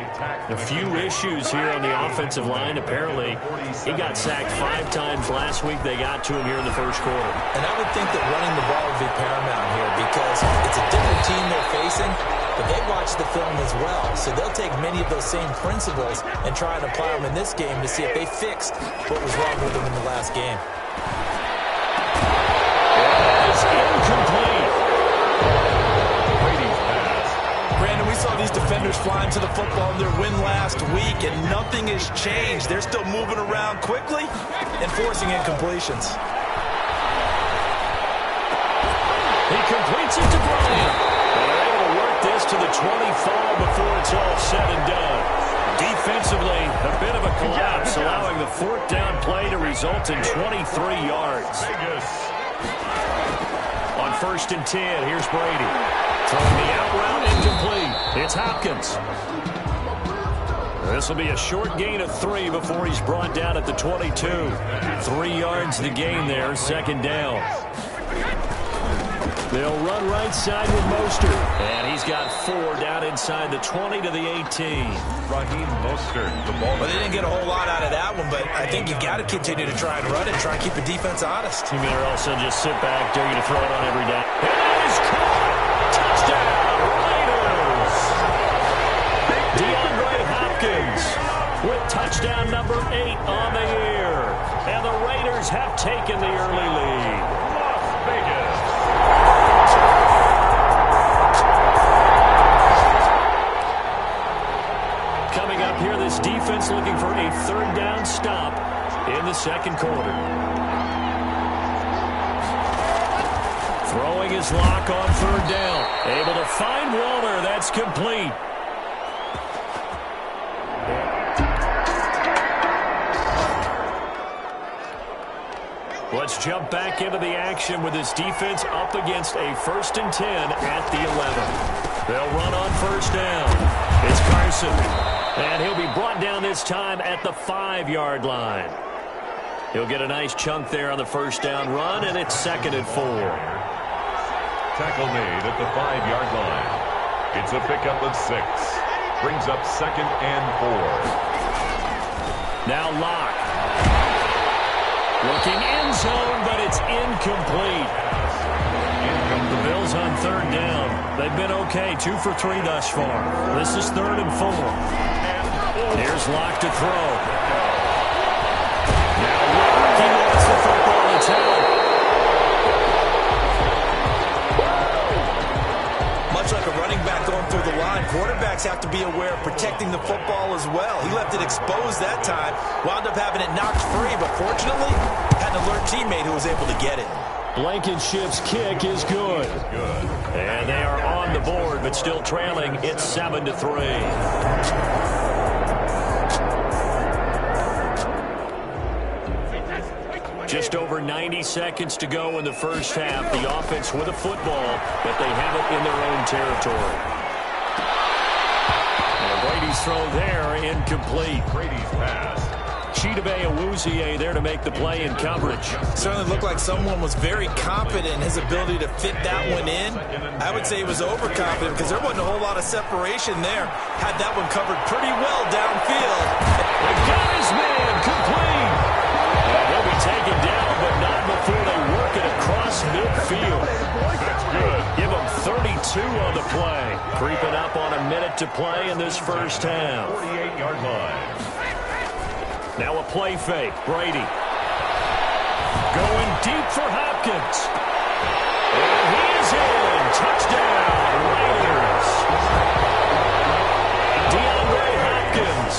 A few issues here on the offensive line. Apparently, he got sacked 5 times last week. They got to him here in the first quarter. And I would think that running the ball would be paramount here because it's a different team they're facing, but they watch the film as well. So they'll take many of those same principles and try and apply them in this game to see if they fixed what was wrong with them in the last game. It's incomplete. Brandon, we saw these defenders flying to the football in their win last week, and nothing has changed. They're still moving around quickly and forcing incompletions. He completes it to Bryant. And they're able to work this to the 25 before it's all said and done. Defensively, a bit of a collapse, allowing the 4th down play to result in 23 yards. On 1st and 10, here's Brady. Throwing the out route incomplete. It's Hopkins. This will be a short gain of 3 before he's brought down at the 22. 3 yards to gain there, 2nd down. They'll run right side with Mostert. And he's got 4 down inside the 20 to the 18. Raheem Mostert, the ball. Well, they didn't get a whole lot out of that one, but I think you got to continue to try and run it, try and keep the defense honest. You may also just sit back, dare you to throw it on every down. It is caught! Touchdown, Raiders! DeAndre Hopkins with touchdown number 8 on the year. And the Raiders have taken the early lead. Las Vegas. Coming up here, this defense looking for a 3rd down stop in the 2nd quarter. Throwing his lock on 3rd down. Able to find Waller. That's complete. Let's jump back into the action with this defense up against a 1st and 10 at the 11. They'll run on 1st down. It's Carson. And he'll be brought down this time at the 5-yard line. He'll get a nice chunk there on the 1st down run, and it's 2nd and 4. Tackle made at the 5-yard line. It's a pickup of 6. Brings up 2nd and 4. Now Locke. Looking end zone, but it's incomplete. The Bills on 3rd down. They've been okay, 2 for 3 thus far. This is 3rd and 4. Here's Locke to throw. Now he wants the football. It's out. Much like a running back going through the line, quarterbacks have to be aware of protecting the football as well. He left it exposed that time, wound up having it knocked free, but fortunately had an alert teammate who was able to get it. Blankenship's kick is good. And they are on the board, but still trailing. It's 7-3. Just over 90 seconds to go in the 1st half. The offense with a football, but they have it in their own territory. And Brady's throw there, incomplete. Brady's pass. Chidobe Awuzie there to make the play in coverage. Certainly looked like someone was very confident in his ability to fit that one in. I would say he was overconfident because there wasn't a whole lot of separation there. Had that one covered pretty well downfield. They got his man complete. And he'll be taken down, but not before they work it across midfield. That's good. Give him 32 on the play. Creeping up on a minute to play in this 1st half. 48-yard line. Now a play fake. Brady. Going deep for Hopkins. And he is in. Touchdown, Raiders. DeAndre Hopkins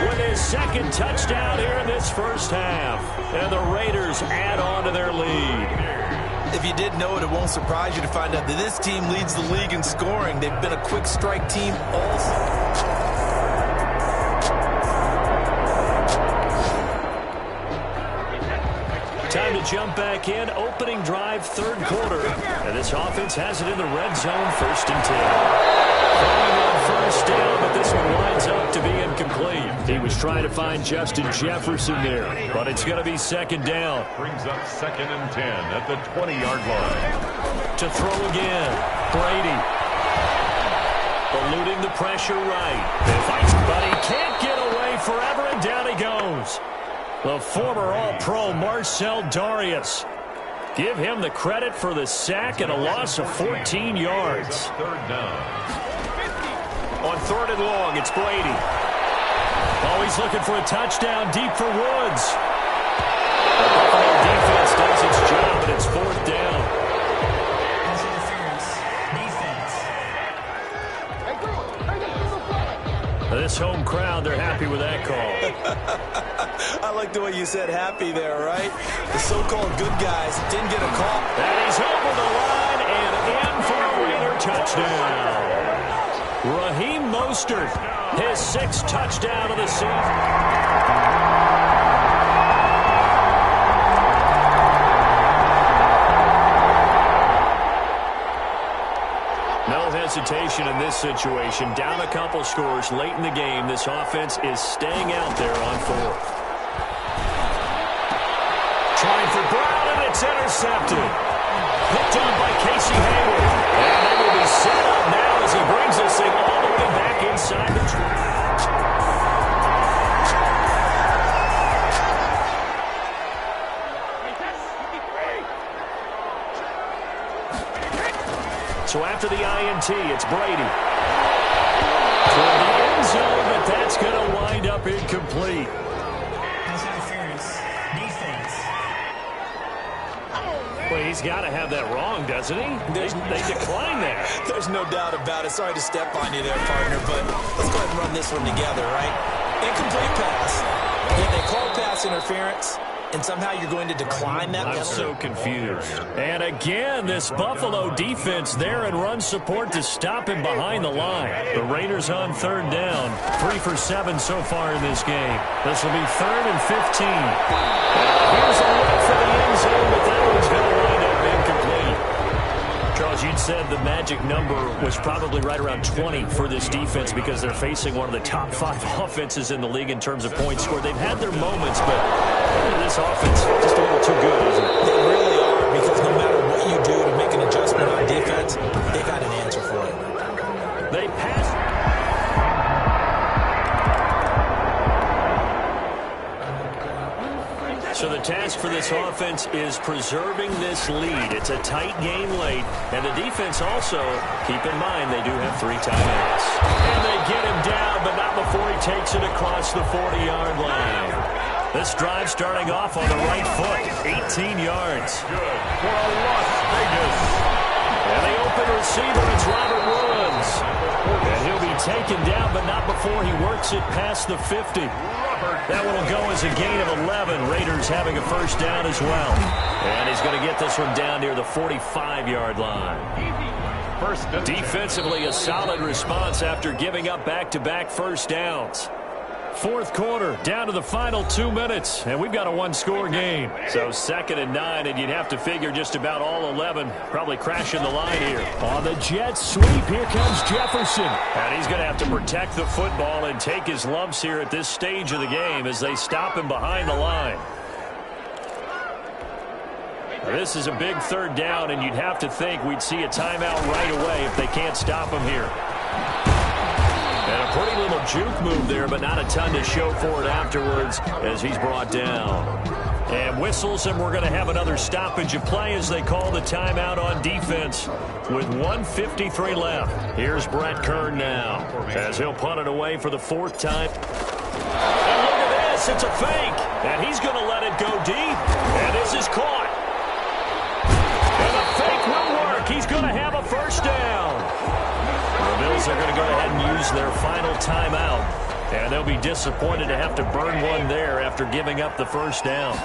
with his 2nd touchdown here in this 1st half. And the Raiders add on to their lead. If you didn't know it, it won't surprise you to find out that this team leads the league in scoring. They've been a quick strike team all season. Time to jump back in. Opening drive, 3rd quarter. And this offense has it in the red zone, 1st and 10. Throwing on 1st down, but this one winds up to be incomplete. He was trying to find Justin Jefferson there, but it's going to be 2nd down. Brings up 2nd and 10 at the 20-yard line. To throw again, Brady. Eluding the pressure right. But he can't get away forever, and down he goes. The former All-Pro Marcel Darius. Give him the credit for the sack and a loss of 14 yards. 3rd down. On 3rd and long, it's Brady. Always looking for a touchdown deep for Woods. The Buffalo defense does its job, and it's 4th down. This home crowd, they're happy with that call. I like the way you said happy there, right? The so-called good guys didn't get a call. And he's over the line and in for a Raider touchdown. Raheem Mostert, his 6th touchdown of the season. Hesitation in this situation. Down a couple scores late in the game. This offense is staying out there on 4th. Trying for Brown, and it's intercepted. picked on by Casey Hayward. And they will be set up now as he brings this thing all the way back inside the track. So after the INT, it's Brady. For the end zone, but that's going to wind up incomplete. Pass interference. Defense. Well, he's got to have that wrong, doesn't he? They decline that. There's no doubt about it. Sorry to step on you there, partner, but let's go ahead and run this one together, right? Incomplete pass. If they call pass interference, and somehow you're going to decline that penalty. I'm so confused. And again, this Buffalo defense there in run support to stop him behind the line. The Raiders on third down. 3 for 7 so far in this game. This will be 3rd and 15. Here's a look for the end zone, but that one's going to wind up incomplete. Charles, you'd said the magic number was probably right around 20 for this defense because they're facing one of the top 5 offenses in the league in terms of points scored. They've had their moments, but this offense just a little too good, isn't it? They really are, because no matter what you do to make an adjustment on defense, they got an answer for it. They pass. So the task for this offense is preserving this lead. It's a tight game late, and the defense also, keep in mind, they do have 3 timeouts. And they get him down, but not before he takes it across the 40-yard line. This drive starting off on the right foot, 18 yards. Good for Las Vegas. And the open receiver, it's Robert Woods. And he'll be taken down, but not before he works it past the 50. That one will go as a gain of 11. Raiders having a first down as well. And he's going to get this one down near the 45-yard line. Defensively, a solid response after giving up back-to-back first downs. 4th quarter, down to the final 2 minutes, and we've got a 1-score game. So 2nd and 9, and you'd have to figure just about all 11 probably crashing the line here. On the jet sweep, here comes Jefferson. And he's going to have to protect the football and take his lumps here at this stage of the game as they stop him behind the line. This is a big 3rd down, and you'd have to think we'd see a timeout right away if they can't stop him here. And a pretty little juke move there, but not a ton to show for it afterwards as he's brought down. And whistles, and we're going to have another stoppage of play as they call the timeout on defense with 1:53 left. Here's Brett Kern now as he'll punt it away for the 4th time. And look at this, it's a fake. And he's going to let it go deep. And this is caught. And the fake will work. He's going to have a first down. The Bills are going to go ahead and use their final timeout, and they'll be disappointed to have to burn one there after giving up the first down.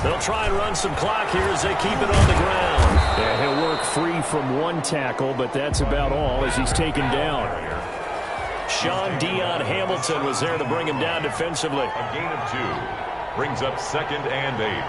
They'll try and run some clock here as they keep it on the ground. Yeah, he'll work free from 1 tackle, but that's about all as he's taken down. Sean Dion Hamilton was there to bring him down defensively. A gain of 2 brings up 2nd and 8.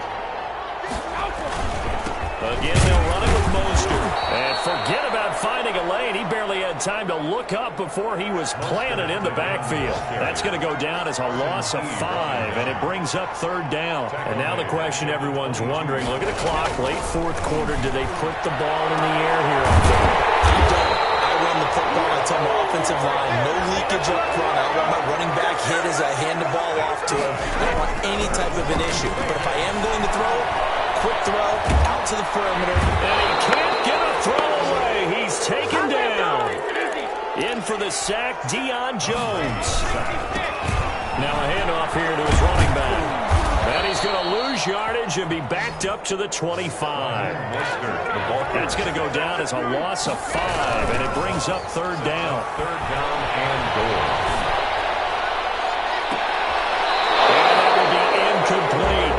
Again, they'll run it with Mostert. And forget about finding a lane. He barely had time to look up before he was planted in the backfield. That's going to go down as a loss of 5, and it brings up 3rd down. And now the question everyone's wondering, look at the clock, late 4th quarter, do they put the ball in the air here on third? I don't. I run the football. I tell my offensive line, no leakage up front. I want my running back hit as I hand the ball off to him. I don't want any type of an issue. But if I am going to throw, quick throw, out to the perimeter. And he can't get a throw away. He's taken down. In for the sack, Deion Jones. Now a handoff here to his running back. And he's going to lose yardage and be backed up to the 25. That's going to go down as a loss of 5, and it brings up 3rd down. 3rd down and goal. And that will be incomplete.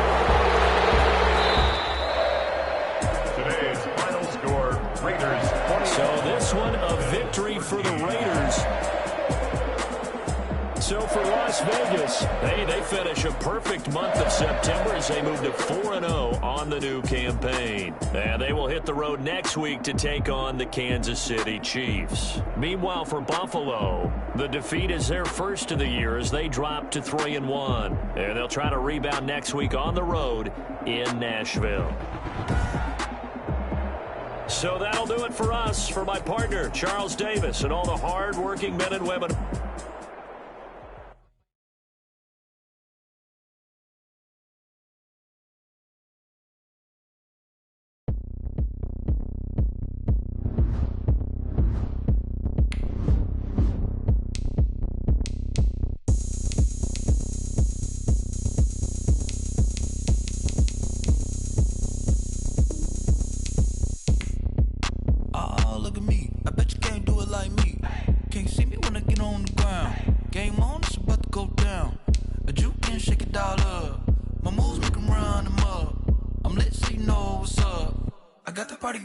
Today's final score, Raiders 20. So this one, a victory for the Raiders. So for Las Vegas, they finish a perfect month of September as they move to 4-0 on the new campaign. And they will hit the road next week to take on the Kansas City Chiefs. Meanwhile, for Buffalo, the defeat is their first of the year as they drop to 3-1. And they'll try to rebound next week on the road in Nashville. So that'll do it for us, for my partner, Charles Davis, and all the hard-working men and women.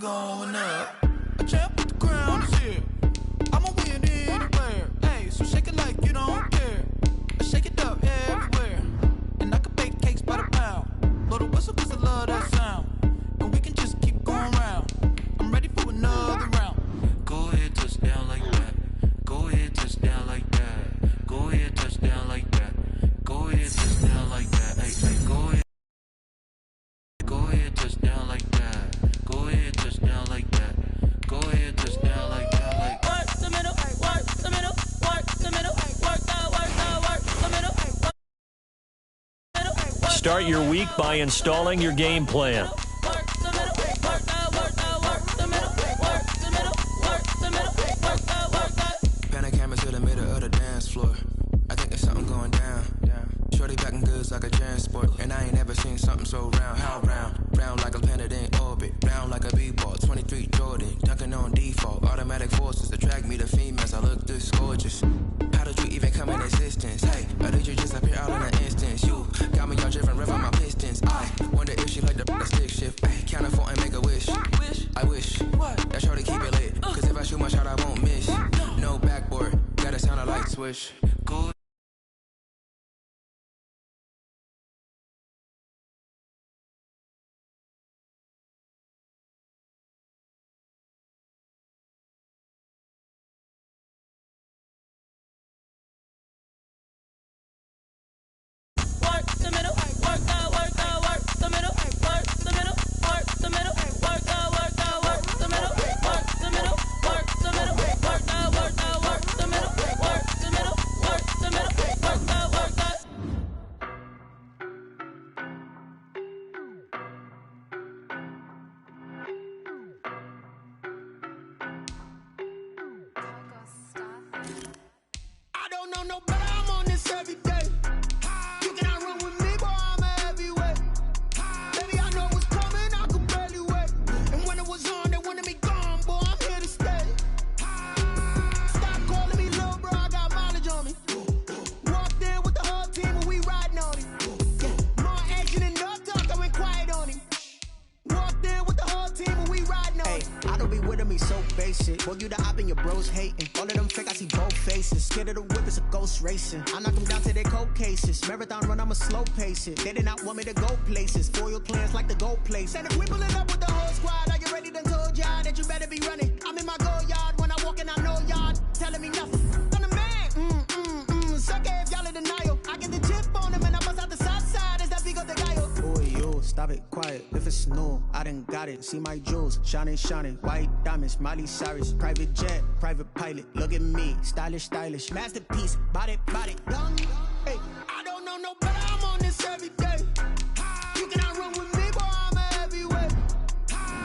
Going up, a champ with the crown is here. I'ma win anywhere. Hey, so shake it like you don't care. I shake it up everywhere, and I can bake cakes by the pound. Blow the whistle 'cause I love that sound, and we can just keep going round. I'm ready for another round. Go ahead, touch down like that. Go ahead, touch down like that. Go ahead, touch down like that. Go ahead, touch down like that. Hey, hey, go ahead. Go ahead, touch down like that. Go ahead, touch down like that. Go ahead, touch down like that. Like work the middle, work the middle, work the middle, work the middle, Start your week by installing your game plan. Pan a camera to the middle of the dance floor. I think there's something going down. Shorty packing goods like a transport, and I ain't never seen something so round. How round? Round like a planet in orbit, round like a b-ball. 23 Jordan, dunking on default. Automatic forces attract me to females. I look this gorgeous. How did you even come in existence? Hey, or did you just appear all in an instance? You got me all driven, revving my pistons. I wonder if she like the stick shift. Hey, count it 4 and make a wish. I wish that shorty keep it lit, 'cause if I shoot my shot, I won't miss. No backboard, gotta sound a light swish. Go. Boy, you the op and your bros hating. All of them fake, I see both faces. Scared of the whip, it's a ghost racing. I knock them down to their cold cases. Marathon run, I'ma slow pace it. They did not want me to go places. Foil plans like the go place. And if we pulling up with the whole squad, are you ready? Done told y'all that you better be running. I'm in my go yard when I walk in, I know y'all telling me nothing. I'm the man, suck it if y'all in denial. I get the chip on them and I bust out the south side. Is that Vigo de Gallo? Boy, yo, stop it, quiet. If it's new, I done got it. See my jewels, shining, shining. White diamonds, Miley Cyrus. Private jet, private pilot. Look at me, stylish, stylish. Masterpiece, body, body. Young, hey, I don't know no better. I'm on this every day. You cannot run with me, boy, I'm a heavyweight.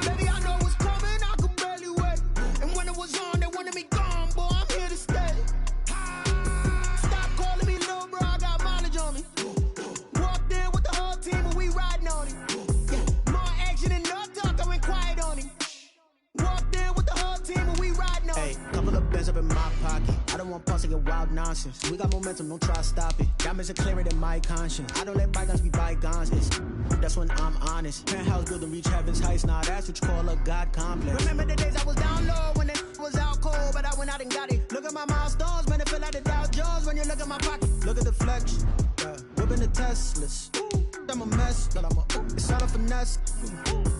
Baby, I know what's coming, I could barely wait. And when it was on, they wanted me gone, boy, I'm here to stay. Stop calling me little bro, I got mileage on me. Walked in with the whole team and we riding on it. Yeah, more action and no talk, I went quiet on him. Walked in with the whole team and we riding on it. Hey, couple of bands up in my pocket. I don't want pause to get wild nonsense. We got momentum, don't try to stop it. Diamonds are clearer than my conscience. I don't let bygones be bygones. That's when I'm honest. Penthouse building reach heaven's heights. Nah, that's what you call a God complex. Remember the days I was down low when it was out cold, but I went out and got it. Look at my milestones, man, it feel like the Dow Jones when you look at my pocket. Look at the flex, whipping the Teslas. I'm a mess, but it's all a finesse.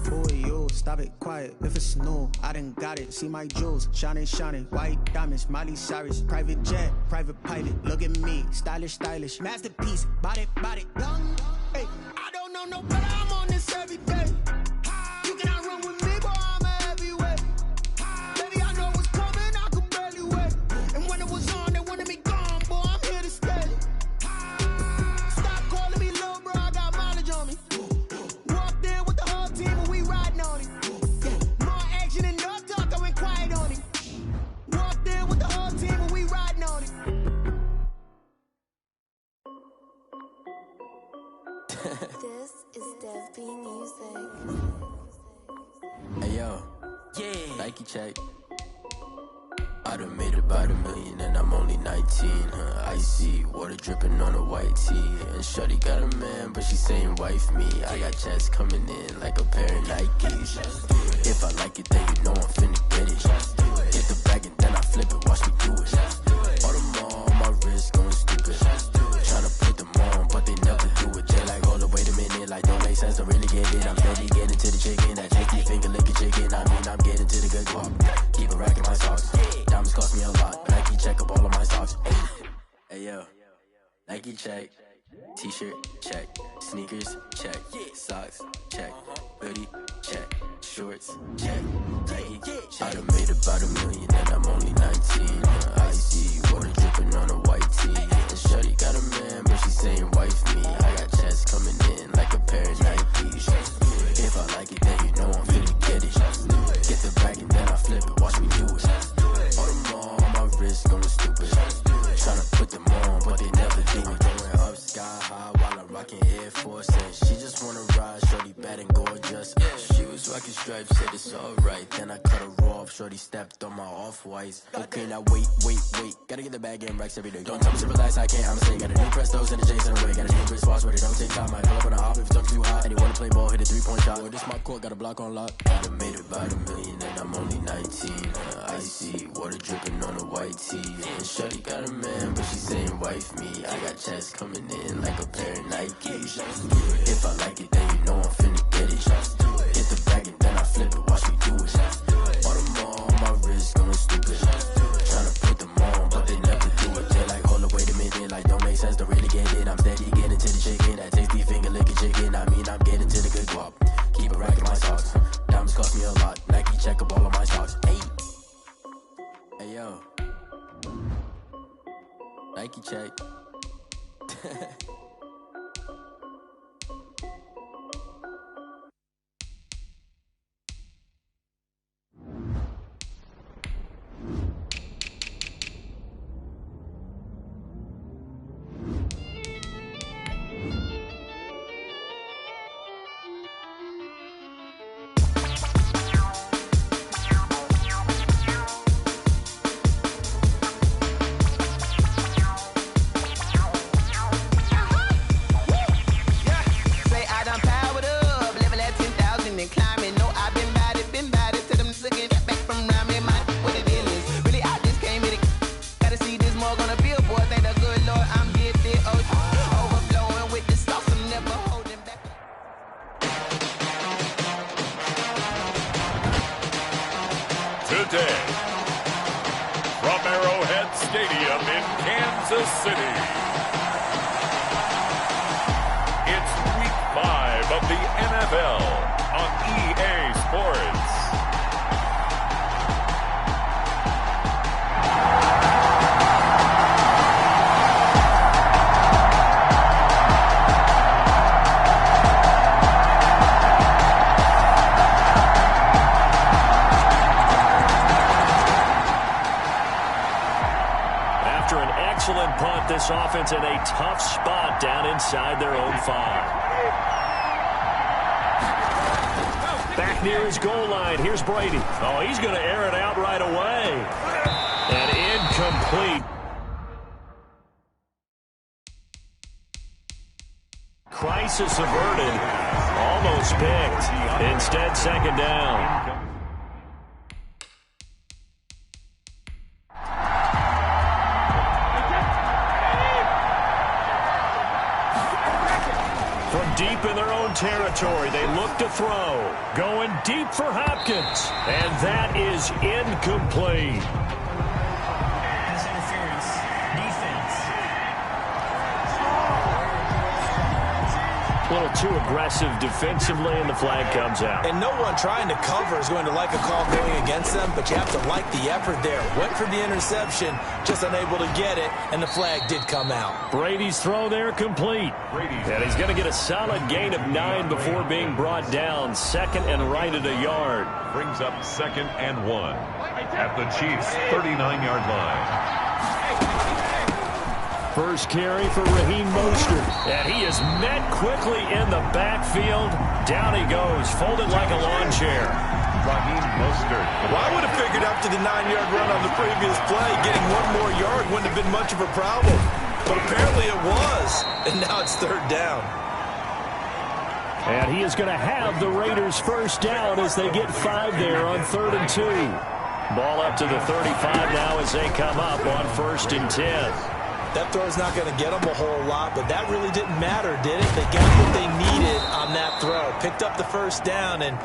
Boy, yo, stop it, quiet. If it's new, I done got it. See my jewels, shining, shining. White diamonds, Miley Cyrus. Private jet, private pilot. Look at me, stylish, stylish. Masterpiece, body, body. Young, hey, I don't know no better. I'm on this every day. You cannot run with me, boy, I'm a heavyweight. This is Dev B Music. Hey yo, yeah, Nike check. I done made about $1 million and I'm only 19. Icy water dripping on a white tee. And shorty got a man, but she saying wife me. I got checks coming in like a pair of Nikes. If I like it, then you know I'm finna get it. Get the bag and then I flip it, watch me do it. All them on my wrist going stupid. Tryna put them on, but they never do it. They like, hold up, wait a minute, like don't make sense, don't really get it. I'm steady getting to the chicken, that tasty finger licking chicken. I mean, I'm getting to the good guap. Keep a rack in my socks. Diamonds cost me a lot. Nike check up all of my socks. Hey yo, Nike check. T-shirt check. Sneakers check. Socks check. Hoodie check. Shorts check. Nike. I done made about $1 million and I'm only 19. Icy water dripping on a white tee. And shorty got a man, but she saying wife me. I got checks coming in like a pair of Nikes. If I like it, then you know I'm finna get it. Get the bag and then I flip it. Watch me do it. All them on my wrist going stupid. Tryna put them on, but they never do it. Going up sky high while I'm rocking Air Force. And she just wanna ride, shorty bad and gorgeous. She was rocking stripes, said it's alright. Then I cut her off, shorty stepped on my off-whites. Okay, now wait. Gotta get the bag in racks every day. Don't tell me to relax, I can't, I'ma say. Got a new Prestos and a J's in the way. Got a new wristwatch, but it don't take time. I pull up on a hop if it talks too hot. And he wanna play ball, hit a 3-point shot. Well, this my court, got a block on lock. I done made about $1 million and I'm only 19. Icy water dripping on a white tee. And shorty got a man, but she saying wife me. I got checks coming in like a pair of Nikes. If I like it, then you know I'm finna get it. Hit the bag and then I flip it, watch me do it. All them on my wrist going stupid. Tryna put them on, but they never do it. They like, hold up, wait a minute, like don't make sense, don't really get it. I'm steady getting to the chicken, that tasty finger licking chicken. I mean, I'm getting to the good guap. Keep a rack in my socks. Diamonds cost me a lot. Nike check up all of my socks. Hey yo, Nike check. Today, from Arrowhead Stadium in Kansas City, it's Week 5 of the NFL on EA Sports. Excellent punt. This offense in a tough spot down inside their own 5. Back near his goal line. Here's Brady. Oh, he's going to air it out right away. And incomplete. Crisis averted. Almost picked. Instead, second down. Deep in their own territory, they look to throw. Going deep for Hopkins. And that is incomplete. Pass interference. Defense. A little too aggressive defensively, and the flag comes out. And no one trying to cover is going to like a call going against them, but you have to like the effort there. Went for the interception, just unable to get it, and the flag did come out. Brady's throw there complete. And he's going to get a solid gain of 9 before being brought down. Second and right at a yard. Brings up 2nd and 1 at the Chiefs' 39-yard line. First carry for Raheem Mostert. And he is met quickly in the backfield. Down he goes, folded like a lawn chair. Raheem Mostert. Well, I would have figured after the 9-yard run on the previous play, getting one more yard wouldn't have been much of a problem. But apparently it was. And now it's third down. And he is going to have the Raiders first down as they get 5 there on 3rd and 2. Ball up to the 35 now as they come up on 1st and 10. That throw's not going to get them a whole lot, but that really didn't matter, did it? They got what they needed on that throw. Picked up the first down, and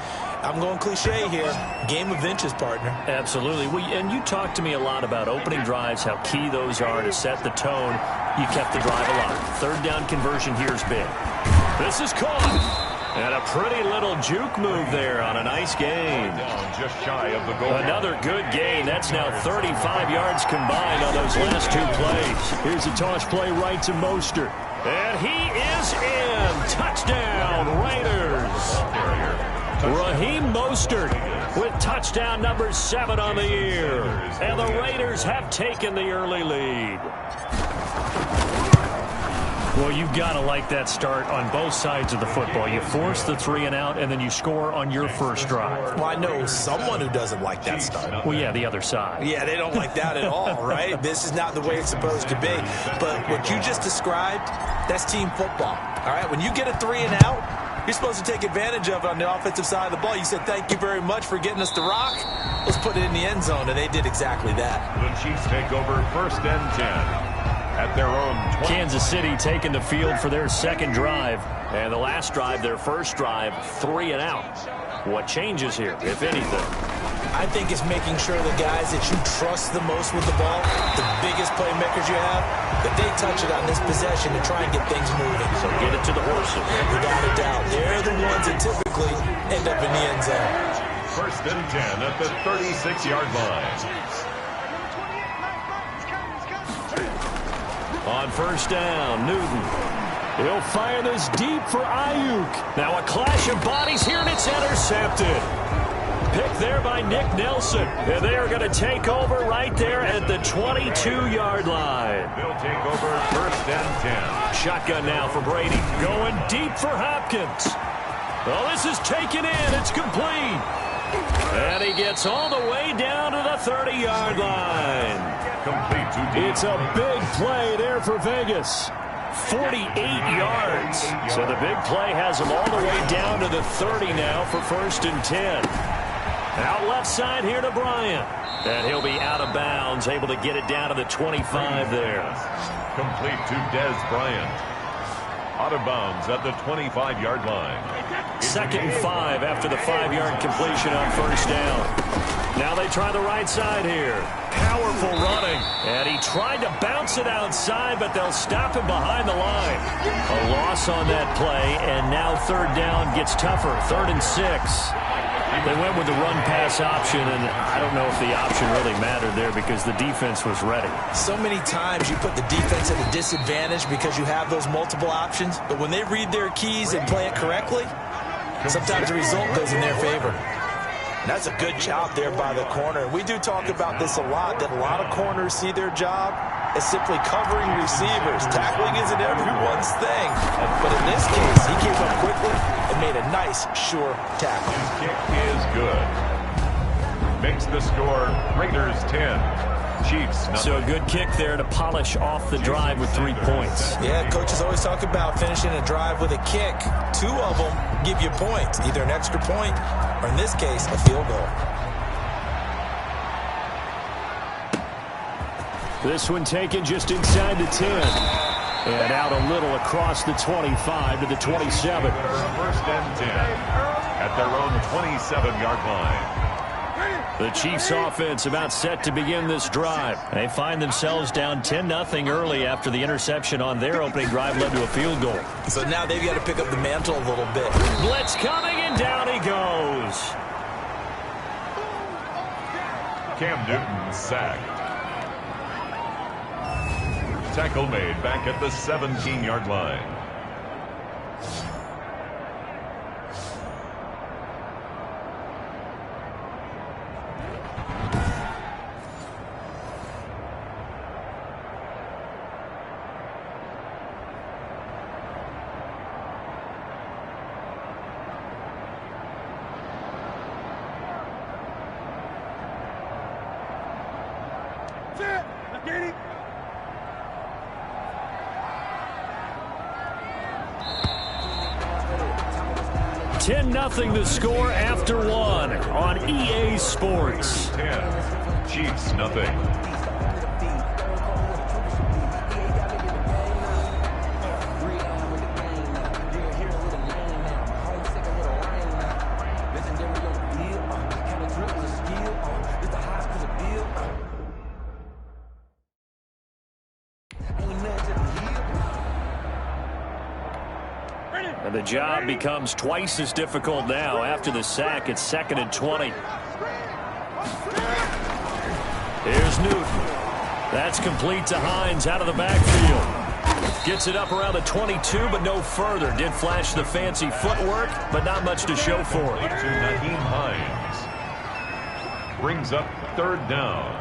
I'm going cliche here. Game of inches, partner. Absolutely. And you talked to me a lot about opening drives, how key those are to set the tone. You kept the drive alive. 3rd down conversion here is big. This is caught. And a pretty little juke move there on a nice gain. Just shy of the goal. Another good gain. That's now 35 yards combined on those last 2 plays. Here's a toss play right to Mostert. And he is in. Touchdown, Raiders. Raheem Mostert with touchdown number 7 on the year. And the Raiders have taken the early lead. Well, you've got to like that start on both sides of the football. You force the 3 and out, and then you score on your first drive. Well, I know someone who doesn't like that start. Well, yeah, the other side. Yeah, they don't like that at all, right? This is not the way it's supposed to be. But what you just described, that's team football. All right, when you get a 3 and out, you're supposed to take advantage of it on the offensive side of the ball. You said, thank you very much for getting us the rock. Let's put it in the end zone, and they did exactly that. The Chiefs take over 1st and 10. At their own 20. Kansas City taking the field for their second drive. And the last drive, their first drive, 3 and out. What changes here, if anything? I think it's making sure the guys that you trust the most with the ball, the biggest playmakers you have, that they touch it on this possession to try and get things moving. So get it to the horses. Without a doubt. They're the ones that typically end up in the end zone. 1st and 10 at the 36-yard line. On 1st down, Newton. He'll fire this deep for Ayuk. Now a clash of bodies here, and it's intercepted. Picked there by Nick Nelson. And they are going to take over right there at the 22-yard line. They'll take over 1st and 10. Shotgun now for Brady. Going deep for Hopkins. Oh, this is taken in. It's complete. And he gets all the way down to the 30-yard line. Complete to deep. It's a big play there for Vegas. 48 yards. So the big play has him all the way down to the 30 now for 1st and 10. Out left side here to Bryant. And he'll be out of bounds, able to get it down to the 25 there. Complete to Dez Bryant. Out of bounds at the 25-yard line. 2nd and 5 after the 5-yard completion on 1st down. Now they try the right side here. Powerful running. And he tried to bounce it outside, but they'll stop him behind the line. A loss on that play, and now 3rd down gets tougher. 3rd and 6. They went with the run-pass option, and I don't know if the option really mattered there because the defense was ready. So many times you put the defense at a disadvantage because you have those multiple options, but when they read their keys and play it correctly, sometimes the result goes in their favor. And that's a good job there by the corner. We do talk about this a lot, that a lot of corners see their job as simply covering receivers. Tackling isn't everyone's thing. But in this case, he came up quickly and made a nice, sure tackle. His kick is good. Makes the score Raiders 10. Chiefs. So a good kick there to polish off the drive with 3 points. Yeah, coaches always talk about finishing a drive with a kick. 2 of them give you points, either an extra point or, in this case, a field goal. This one taken just inside the 10. And out a little across the 25 to the 27. 1st and 10 at their own 27-yard line. The Chiefs offense about set to begin this drive. They find themselves down 10-0 early after the interception on their opening drive led to a field goal. So now they've got to pick up the mantle a little bit. Blitz coming, and down he goes. Cam Newton sacked. Tackle made back at the 17-yard line. 10-0 the score after one on EA Sports. 10, Chiefs nothing. And the job becomes twice as difficult now. After the sack, it's 2nd and 20. Here's Newton. That's complete to Hines out of the backfield. Gets it up around the 22, but no further. Did flash the fancy footwork, but not much to show for it. To Nyheim Hines. Brings up 3rd down.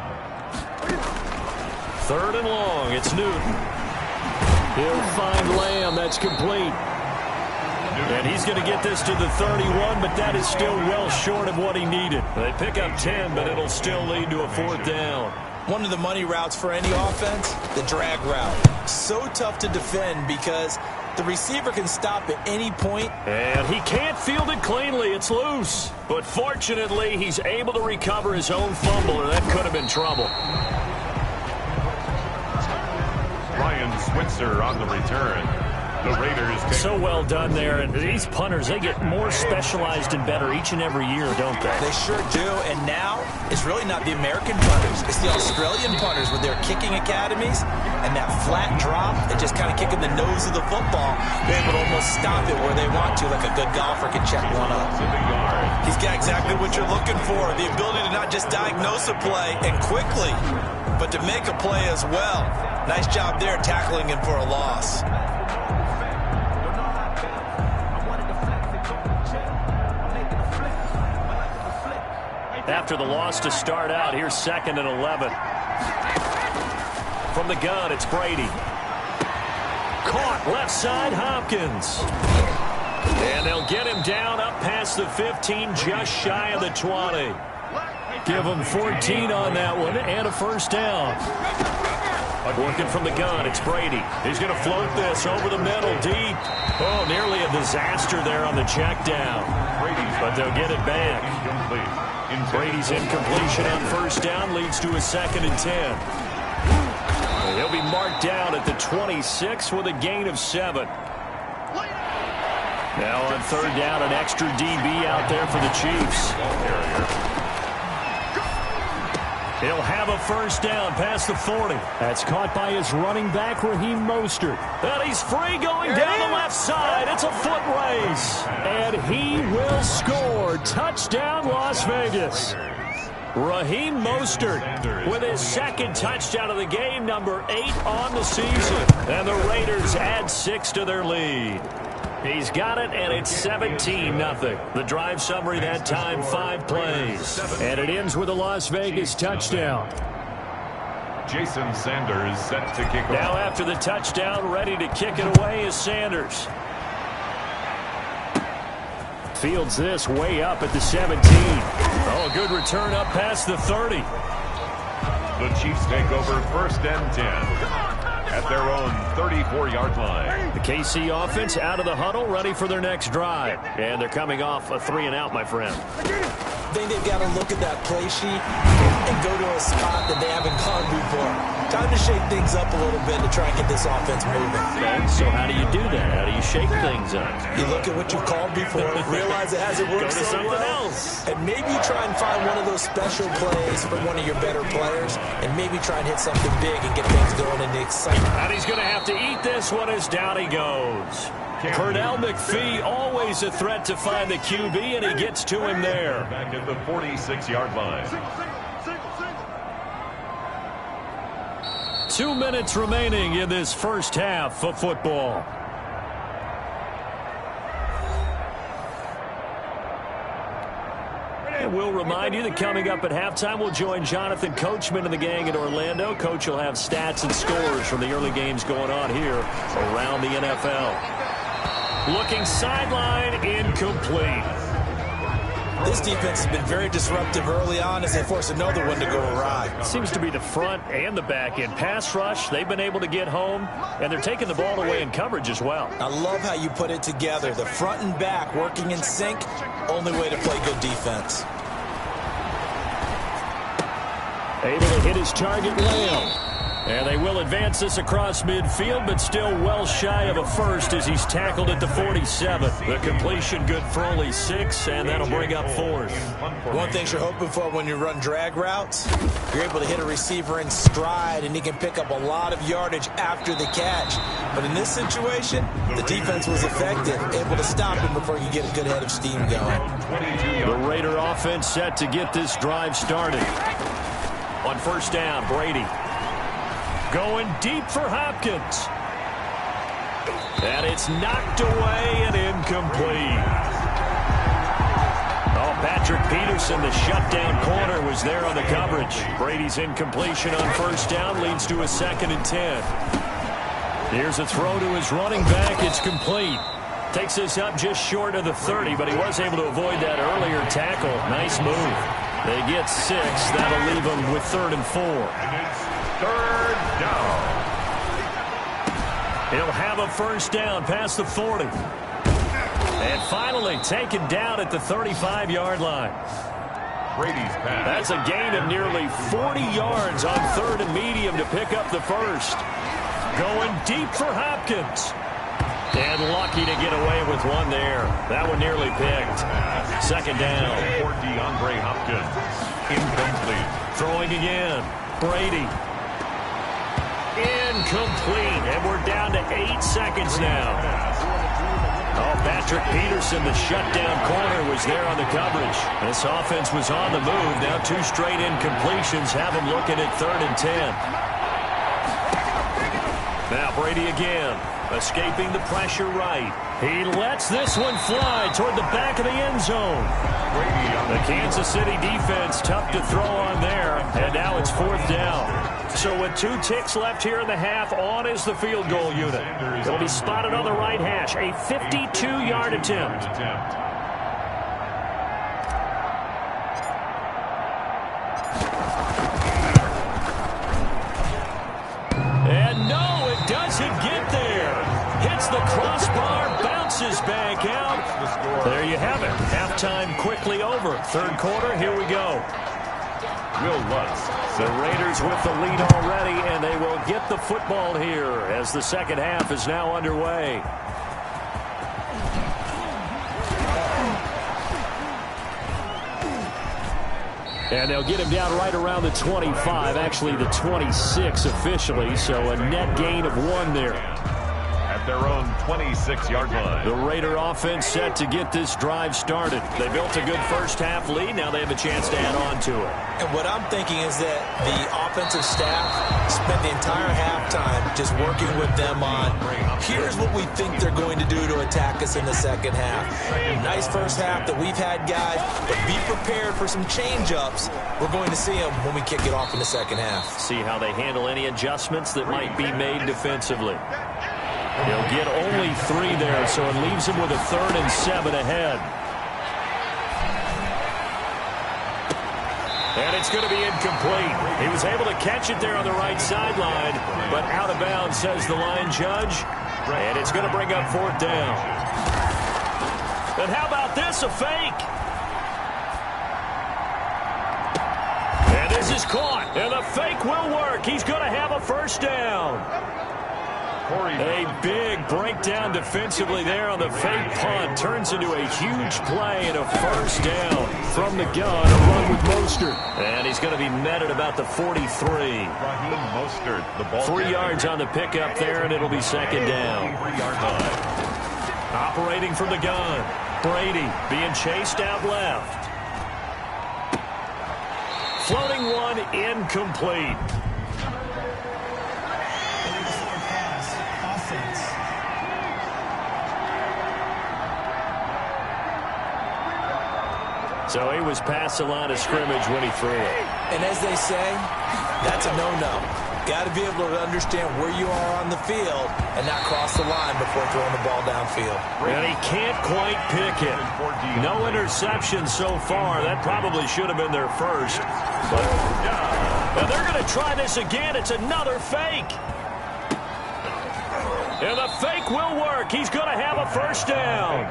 3rd and long. It's Newton. He'll find Lamb. That's complete. And he's going to get this to the 31, but that is still well short of what he needed. They pick up 10, but it'll still lead to a 4th down. One of the money routes for any offense, the drag route. So tough to defend because the receiver can stop at any point. And he can't field it cleanly. It's loose. But fortunately, he's able to recover his own fumble, or that could have been trouble. Ryan Switzer on the return. The Raiders take so well done there. And these punters, they get more specialized and better each and every year, don't they? They sure do. And now, it's really not the American punters. It's the Australian punters with their kicking academies and that flat drop and just kind of kicking the nose of the football. They're able to almost stop it where they want to, like a good golfer can check one up. He's got exactly what you're looking for, the ability to not just diagnose a play and quickly, but to make a play as well. Nice job there tackling him for a loss. After the loss to start out, here's 2nd and 11. From the gun, it's Brady. Caught left side, Hopkins. And they'll get him down up past the 15, just shy of the 20. Give him 14 on that one and a 1st down. Working from the gun, it's Brady. He's going to float this over the middle, deep. Oh, nearly a disaster there on the check down. But they'll get it back. Brady's incompletion on 1st down leads to a 2nd and 10. He'll be marked down at the 26 with a gain of 7. Now on 3rd down, an extra DB out there for the Chiefs. He'll have a 1st down past the 40. That's caught by his running back, Raheem Mostert. And he's free going down the left side. It's a foot race. And he will score. Touchdown, Las Vegas. Raheem Mostert with his 2nd touchdown of the game, number 8 on the season. And the Raiders add 6 to their lead. He's got it, and it's 17-0. The drive summary that time, 5 plays. And it ends with a Las Vegas touchdown. Jason Sanders set to kick off. Now after the touchdown, ready to kick it away is Sanders. Fields this way up at the 17. Oh, a good return up past the 30. The Chiefs take over 1st and 10. At their own 34-yard line. The KC offense out of the huddle, ready for their next drive. And they're coming off a 3-and-out, my friend. I think they've got to look at that play sheet and go to a spot that they haven't gone before. Time to shake things up a little bit to try and get this offense moving. Okay, so how do you do that? How do you shake things up? You look at what you've called before, realize it hasn't worked so well. Go to something else. And maybe you try and find one of those special plays from one of your better players, and maybe try and hit something big and get things going in the excitement. And he's going to have to eat this one as down he goes. Pernell McPhee, always a threat to find the QB, and he gets to him there. Back at the 46-yard line. 2 minutes remaining in this 1st half of football. And we'll remind you that coming up at halftime, we'll join Jonathan Coachman and the gang in Orlando. Coach will have stats and scores from the early games going on here around the NFL. Looking sideline, incomplete. This defense has been very disruptive early on as they force another one to go awry. Seems to be the front and the back end. Pass rush, they've been able to get home, and they're taking the ball away in coverage as well. I love how you put it together. The front and back working in sync, only way to play good defense. Able to hit his target well. And they will advance this across midfield, but still well shy of a first as he's tackled at the 47. The completion good for only 6, and that'll bring up 4th. One thing you're hoping for when you run drag routes, you're able to hit a receiver in stride, and he can pick up a lot of yardage after the catch. But in this situation, the defense was effective, able to stop him before you get a good head of steam going. The Raider offense set to get this drive started. On first down, Brady. Going deep for Hopkins. And it's knocked away and incomplete. Oh, Patrick Peterson, the shutdown corner, was there on the coverage. Brady's incompletion on first down leads to a 2nd and 10. Here's a throw to his running back. It's complete. Takes us up just short of the 30, but he was able to avoid that earlier tackle. Nice move. They get 6. That'll leave them with 3rd and 4. Third down. He'll have a first down past the 40. And finally taken down at the 35-yard line. Brady's pass. That's a gain of nearly 40 yards on 3rd and medium to pick up the first. Going deep for Hopkins. And lucky to get away with one there. That one nearly picked. 2nd down. For DeAndre Hopkins. Incomplete. Throwing again. Brady. Incomplete. And we're down to 8 seconds now. Oh, Patrick Peterson, the shutdown corner, was there on the coverage. This offense was on the move. Now 2 straight incompletions have them looking at 3rd and 10. Now Brady again. Escaping the pressure right. He lets this one fly toward the back of the end zone. The Kansas City defense tough to throw on there. And now it's 4th down. So with 2 ticks left here in the half, on is the field goal unit. It'll be spotted on the right hash. A 52-yard attempt. And no, it doesn't get there. Hits the crossbar, bounces back out. There you have it. Halftime quickly over. 3rd quarter, here we go. Will Lutz. The Raiders with the lead already, and they will get the football here as the 2nd half is now underway. And they'll get him down right around the 25, actually the 26 officially, so a net gain of 1 there. At their own 26-yard line. The Raider offense set to get this drive started. They built a good first half lead. Now they have a chance to add on to it. And what I'm thinking is that the offensive staff spent the entire halftime just working with them on, here's what we think they're going to do to attack us in the 2nd half. Nice first half that we've had, guys, but be prepared for some change-ups. We're going to see them when we kick it off in the 2nd half. See how they handle any adjustments that might be made defensively. He'll get only 3 there, so it leaves him with a 3rd and 7 ahead. And it's going to be incomplete. He was able to catch it there on the right sideline, but out of bounds, says the line judge. And it's going to bring up 4th down. And how about this, a fake? And this is caught, and the fake will work. He's going to have a first down. A big breakdown defensively there on the fake punt. Turns into a huge play and a first down from the gun. A run with Mostert. And he's going to be met at about the 43. Mostert, the ball 3 yards on the pickup there, and it'll be 2nd down. 3-yard line. Operating from the gun. Brady being chased out left. Floating one, incomplete. So he was past the line of scrimmage when he threw it. And as they say, that's a no-no. Got to be able to understand where you are on the field and not cross the line before throwing the ball downfield. And he can't quite pick it. No interceptions so far. That probably should have been their first. But and they're going to try this again. It's another fake. And the fake will work. He's going to have a first down.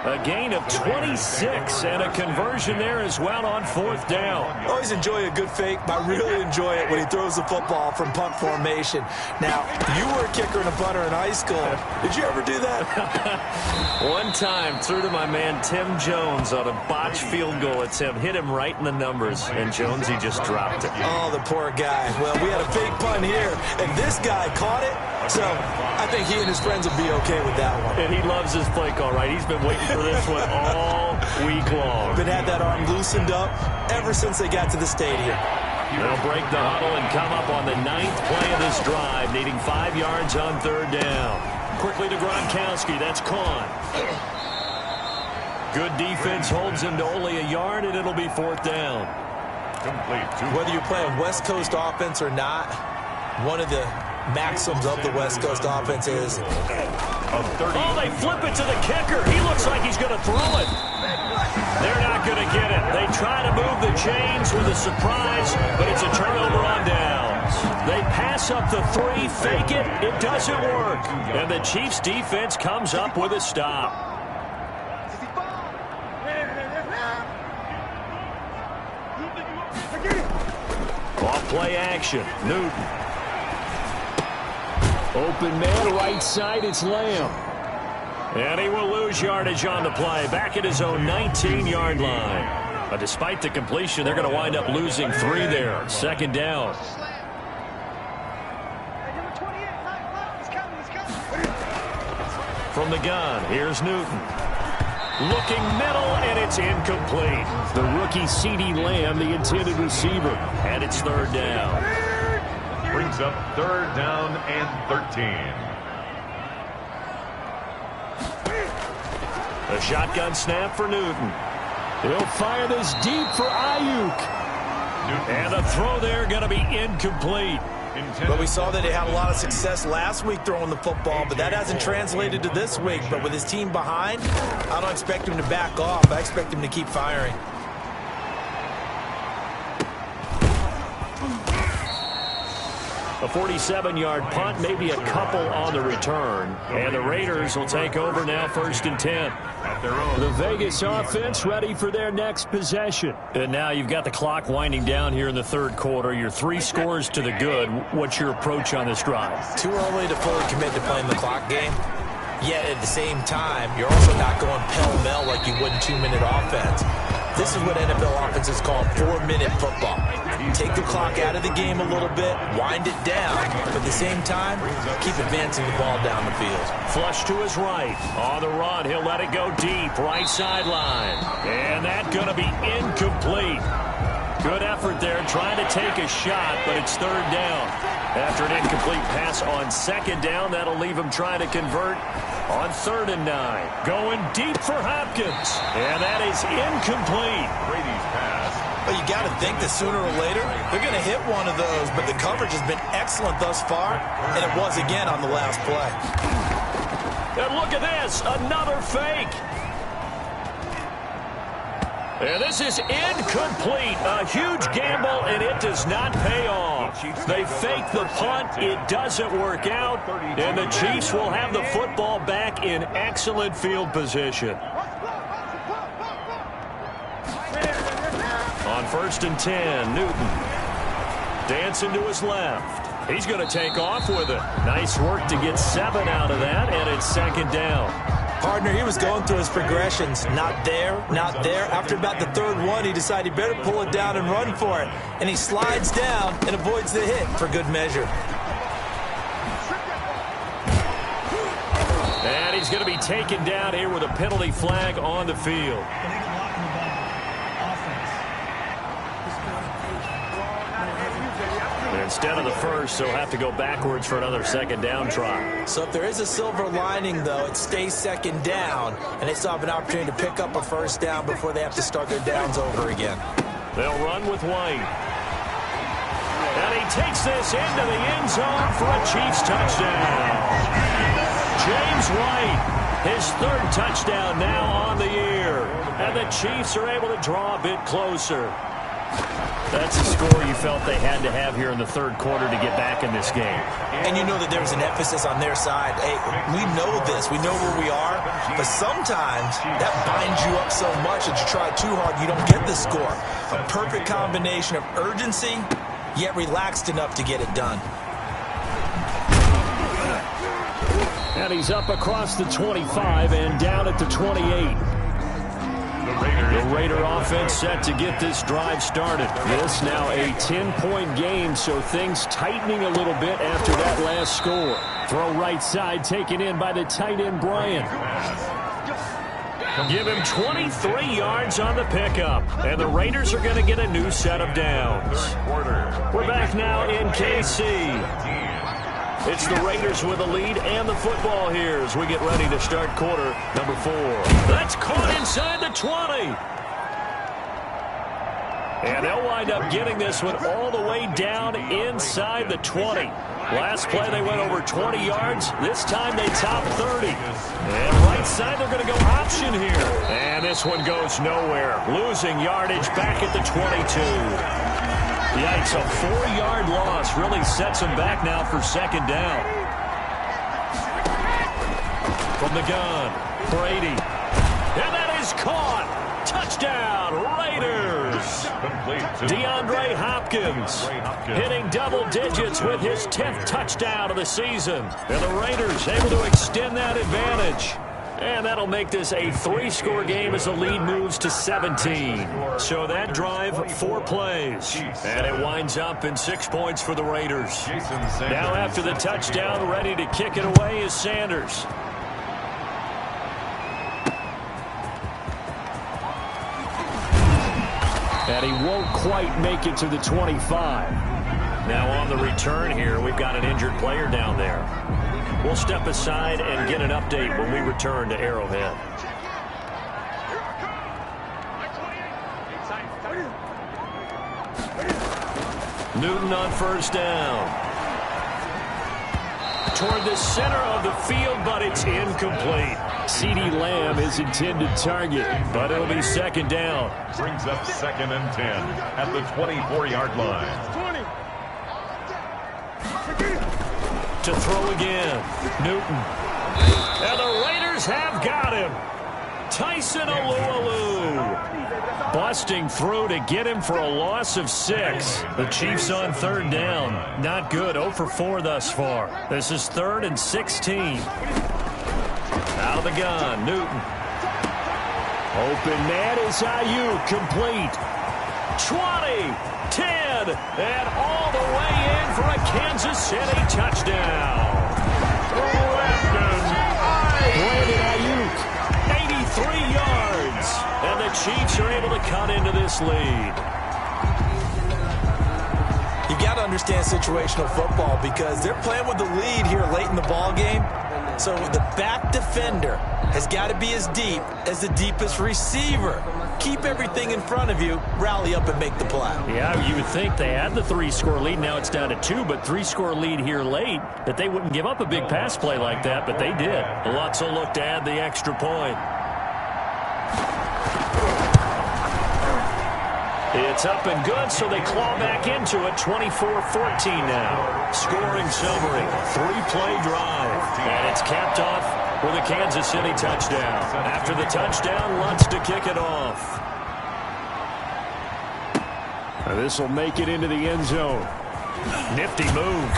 A gain of 26 and a conversion there as well on fourth down. Always enjoy a good fake, but I really enjoy it when he throws the football from punt formation. Now, you were a kicker and a punter in high school. Did you ever do that? One time, threw to my man Tim Jones on a botched field goal attempt. Hit him right in the numbers, and Jones, he just dropped it. Oh, the poor guy. Well, we had a fake punt here, and this guy caught it. So I think he and his friends will be okay with that one. And he loves his play call, right? He's been waiting for this one all week long. Been had that arm loosened up ever since they got to the stadium. They'll break the huddle and come up on the 9th play of this drive, needing 5 yards on third down. Quickly to Gronkowski. That's Kahn. Good defense holds him to only a yard, and it'll be fourth down. Whether you're playing West Coast offense or not, one of the maxims of the West Coast offense is oh, they flip it to the kicker. He looks like he's going to throw it. They're not going to get it. They try to move the chains with a surprise, but it's a turnover on downs. They pass up the 3, fake it. It doesn't work. And the Chiefs defense comes up with a stop. Off play action. Newton. Open man, right side, it's Lamb. And he will lose yardage on the play, back at his own 19-yard line. But despite the completion, they're going to wind up losing 3 there. Second down. From the gun, here's Newton. Looking middle, and it's incomplete. The rookie C.D. Lamb, the intended receiver. And it's third down. Brings up third down and 13. A shotgun snap for Newton. He'll fire this deep for Ayuk. And the throw there going to be incomplete. But we saw that he had a lot of success last week throwing the football, but that hasn't translated to this week. But with his team behind, I don't expect him to back off. I expect him to keep firing. A 47-yard punt, maybe a couple on the return. And the Raiders will take over now, 1st and 10. The Vegas offense ready for their next possession. And now you've got the clock winding down here in the third quarter. You're 3 scores to the good. What's your approach on this drive? Too early to fully commit to playing the clock game. Yet at the same time, you're also not going pell-mell like you would in 2-minute offense. This is what NFL offenses call 4-minute football. Take the clock out of the game a little bit, wind it down, but at the same time, keep advancing the ball down the field. Flush to his right. On the run, he'll let it go deep, right sideline. And that's going to be incomplete. Good effort there, trying to take a shot, but it's third down. After an incomplete pass on second down, that'll leave him trying to convert on 3rd and 9. Going deep for Hopkins. And that is incomplete. Brady's pass. But you got to think that sooner or later, they're going to hit one of those. But the coverage has been excellent thus far, and it was again on the last play. And look at this, another fake. And this is incomplete. A huge gamble, and it does not pay off. They fake the punt. It doesn't work out. And the Chiefs will have the football back in excellent field position. On 1st and 10, Newton. Dancing to his left. He's going to take off with it. Nice work to get 7 out of that, and it's second down. Partner, he was going through his progressions. Not there, not there. After about the 3rd one, he decided he better pull it down and run for it. And he slides down and avoids the hit for good measure. And he's going to be taken down here with a penalty flag on the field. Instead of the first, they'll have to go backwards for another second down try. So if there is a silver lining, though, it stays second down, and they still have an opportunity to pick up a first down before they have to start their downs over again. They'll run with White. And he takes this into the end zone for a Chiefs touchdown. James White, his third touchdown now on the year. And the Chiefs are able to draw a bit closer. That's a score you felt they had to have here in the third quarter to get back in this game. And you know that there was an emphasis on their side. Hey, we know this. We know where we are. But sometimes that binds you up so much that you try too hard, you don't get the score. A perfect combination of urgency, yet relaxed enough to get it done. And he's up across the 25 and down at the 28. The Raider offense set to get this drive started. This now a 10-point game, so things tightening a little bit after that last score. Throw right side, taken in by the tight end, Bryant. Give him 23 yards on the pickup, and the Raiders are going to get a new set of downs. We're back now in KC. It's the Raiders with a lead and the football here as we get ready to start quarter number 4. That's caught inside the 20. And they'll wind up getting this one all the way down inside the 20. Last play they went over 20 yards. This time they top 30. And right side they're going to go option here. And this one goes nowhere. Losing yardage back at the 22. Yikes, a 4-yard loss really sets them back now for second down. From the gun, Brady. And that is caught. Touchdown, Raiders. DeAndre Hopkins hitting double digits with his 10th touchdown of the season. And the Raiders able to extend that advantage. And that'll make this a 3-score game as the lead moves to 17. So that drive, 4 plays. And it winds up in 6 points for the Raiders. Now after the touchdown, ready to kick it away is Sanders. And he won't quite make it to the 25. Now on the return here, we've got an injured player down there. We'll step aside and get an update when we return to Arrowhead. Newton on first down. Toward the center of the field, but it's incomplete. CeeDee Lamb is intended target, but it'll be second down. Brings up 2nd and 10 at the 24-yard line. To throw again, Newton. And the Raiders have got him. Tyson Alualu busting through to get him for a loss of 6. The Chiefs on third down. Not good, 0 for 4 thus far. This is 3rd and 16. Out of the gun, Newton. Open man is Ayuk, complete. 20, 10, and all the way in for a Kansas City touchdown. Brandon Ayuk, 83 yards, and the Chiefs are able to cut into this lead. You got to understand situational football because they're playing with the lead here late in the ball game. So the back defender has got to be as deep as the deepest receiver. Keep everything in front of you, rally up and make the play. Yeah, you would think they had the 3-score lead. Now it's down to 2, but 3-score lead here late, that they wouldn't give up a big pass play like that, but they did. Lutz will look to add the extra point. It's up and good, so they claw back into it. 24-14 now. Scoring summary, 3-play drive. And it's capped off with a Kansas City touchdown. After the touchdown, Lutz to kick it off. This will make it into the end zone. Nifty move.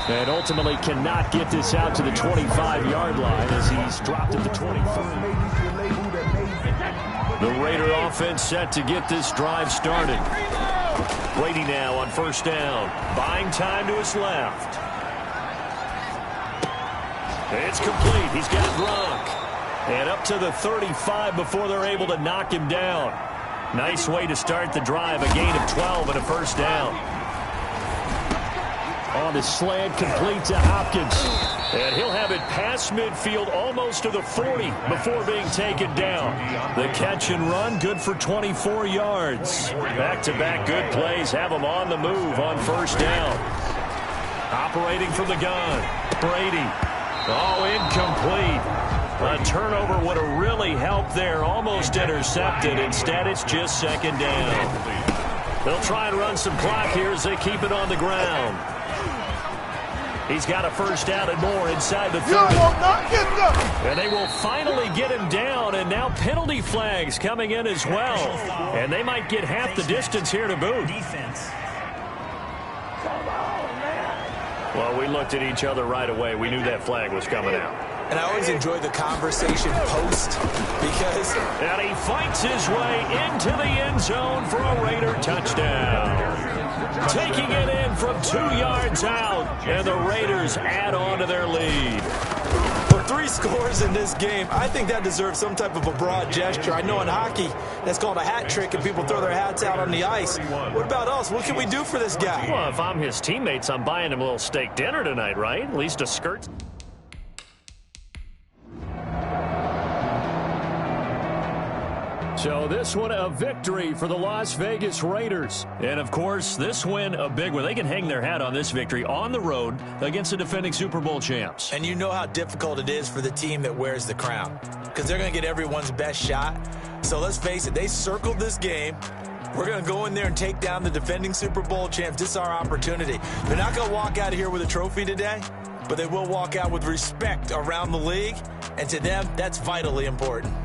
And ultimately cannot get this out to the 25-yard line as he's dropped at the 25. The Raider offense set to get this drive started. Brady now on first down. Buying time to his left. It's complete. He's got Gronk. And up to the 35 before they're able to knock him down. Nice way to start the drive. A gain of 12 and a first down. On the slant, complete to Hopkins. And he'll have it past midfield almost to the 40 before being taken down. The catch and run, good for 24 yards. Back-to-back good plays have him on the move on first down. Operating from the gun. Brady. Oh, incomplete. A turnover would have really helped there. Almost intercepted. Instead, it's just second down. They'll try and run some clock here as they keep it on the ground. He's got a first down and more inside the 30. And they will finally get him down, and now penalty flags coming in as well. And they might get half the distance here to boot. Defense. Well, we looked at each other right away. We knew that flag was coming out. And I always enjoy the conversation post because... And he fights his way into the end zone for a Raider touchdown. Taking it in from 2 yards out, and the Raiders add on to their lead. For 3 scores in this game, I think that deserves some type of a broad gesture. I know in hockey, that's called a hat trick, and people throw their hats out on the ice. What about us? What can we do for this guy? Well, if I'm his teammates, I'm buying him a little steak dinner tonight, right? At least a skirt. So this one a victory for the Las Vegas Raiders. And, of course, this win a big one. They can hang their hat on this victory on the road against the defending Super Bowl champs. And you know how difficult it is for the team that wears the crown because they're going to get everyone's best shot. So let's face it, they circled this game. We're going to go in there and take down the defending Super Bowl champs. This is our opportunity. They're not going to walk out of here with a trophy today, but they will walk out with respect around the league. And to them, that's vitally important.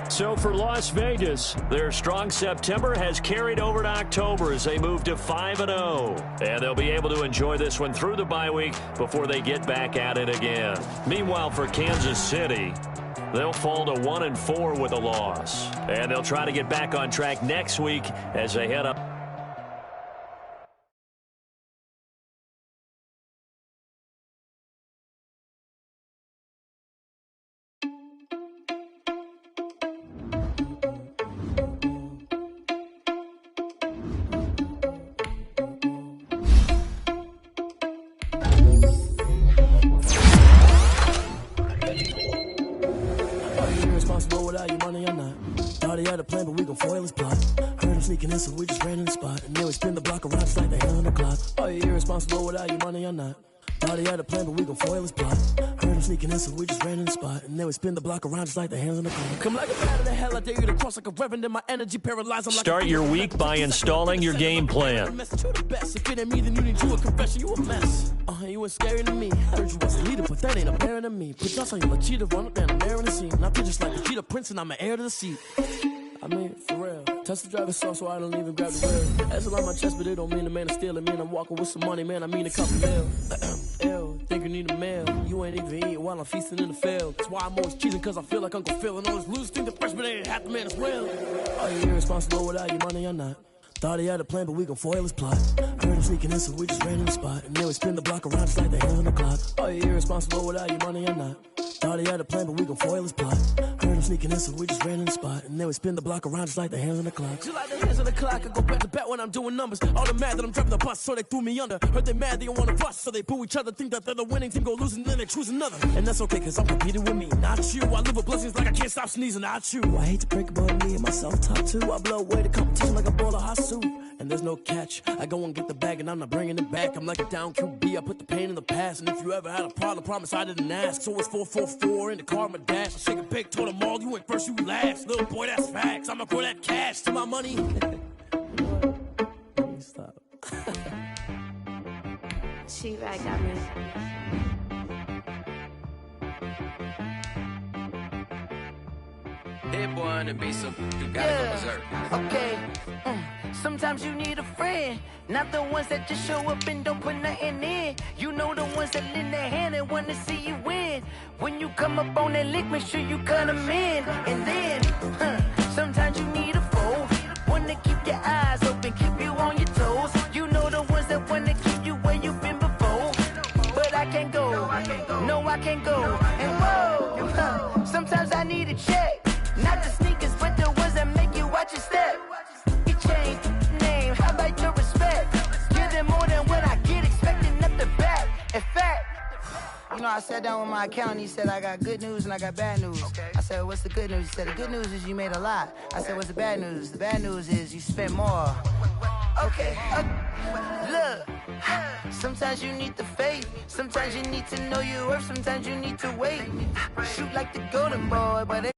So for Las Vegas, their strong September has carried over to October as they move to 5-0. And they'll be able to enjoy this one through the bye week before they get back at it again. Meanwhile, for Kansas City, they'll fall to 1-4 with a loss. And they'll try to get back on track next week as they head up. Sneaking in, so we just ran in the spot. And then we spin the block around just like the hand on the clock. Are you irresponsible without your money or not? Thought he had a plan, but we gon' foil his plot. Heard him sneaking in, so we just ran in the spot. And then we spin the block around just like the hands on the clock. Come like a bat of the hell, I dare you to cross like a reverend, and my energy paralyzed. Start your week by installing your game plan. If it ain't me, then you need you a confession, you a mess. You was scary to me. Heard you was a leader, but that ain't a parent to me. Put us on your cheetah, run up down the air in the scene. I feel just like the cheetah prince, and I'm an heir to the seat. I mean, for real. Test the driver's sauce so I don't even grab the wheel. That's on my chest, but it don't mean the man is stealing. Man, I'm walking with some money, man. I mean a couple mil. Ew, think you need a meal. You ain't even eating while I'm feasting in the field. That's why I'm always cheating, cause I feel like Uncle Phil. And all this losers think the freshman ain't half the man as well. Are you irresponsible without your money or not? Thought he had a plan, but we gon' foil his plot. Heard him sneaking in, so we just ran in the spot. And then we spin the block around just like the hands on the clock. Are you irresponsible without your money or not? Thought he had a plan, but we gon' foil his plot. Heard him sneaking in, so we just ran in the spot. And then we spin the block around just like the hands on the clock. Just like the hands on the clock, I go back to back when I'm doing numbers. All the mad that I'm driving the bus, so they threw me under. Heard they mad, they don't wanna bust, so they boo each other. Think that they're the winning team, go losing, then they choose another. And that's okay, cause I'm competing with me, not you. I live with blessings like I can't stop sneezing, not you. I hate to break about me and myself top two. I blow away the competition like a bowl of hot soup. And there's no catch. I go and get the bag and I'm not bringing it back. I'm like a down QB, I put the pain in the past. And if you ever had a problem, promise I didn't ask. So it's 4-4-4 in the car, my dash. I shake a big, told them all, you went first, you last. Little boy, that's facts. I'ma throw that cash to my money. Let me stop. She right got me. That boy on the beat, so you gotta go berserk. Okay. Sometimes you need a friend, not the ones that just show up and don't put nothing in. You know the ones that lend their hand and want to see you win. When you come up on that lick, make sure you cut them in. And then, sometimes you need a foe, one to keep your eyes open, keep you on your toes. You know the ones that want to keep you where you've been before. But I can't go, no I can't go. And whoa, sometimes I need a check. Not the sneakers, but the ones that make you watch your step. You change name, how about your respect? Give them more than what I get, expecting nothing back. In fact, you know, I sat down with my accountant, he said, I got good news and I got bad news. I said, what's the good news? He said, the good news is you made a lot. I said, what's the bad news? The bad news is you spent more. Okay, look. Sometimes you need the faith. Sometimes you need to know your worth. Sometimes you need to wait. Shoot like the golden boy, but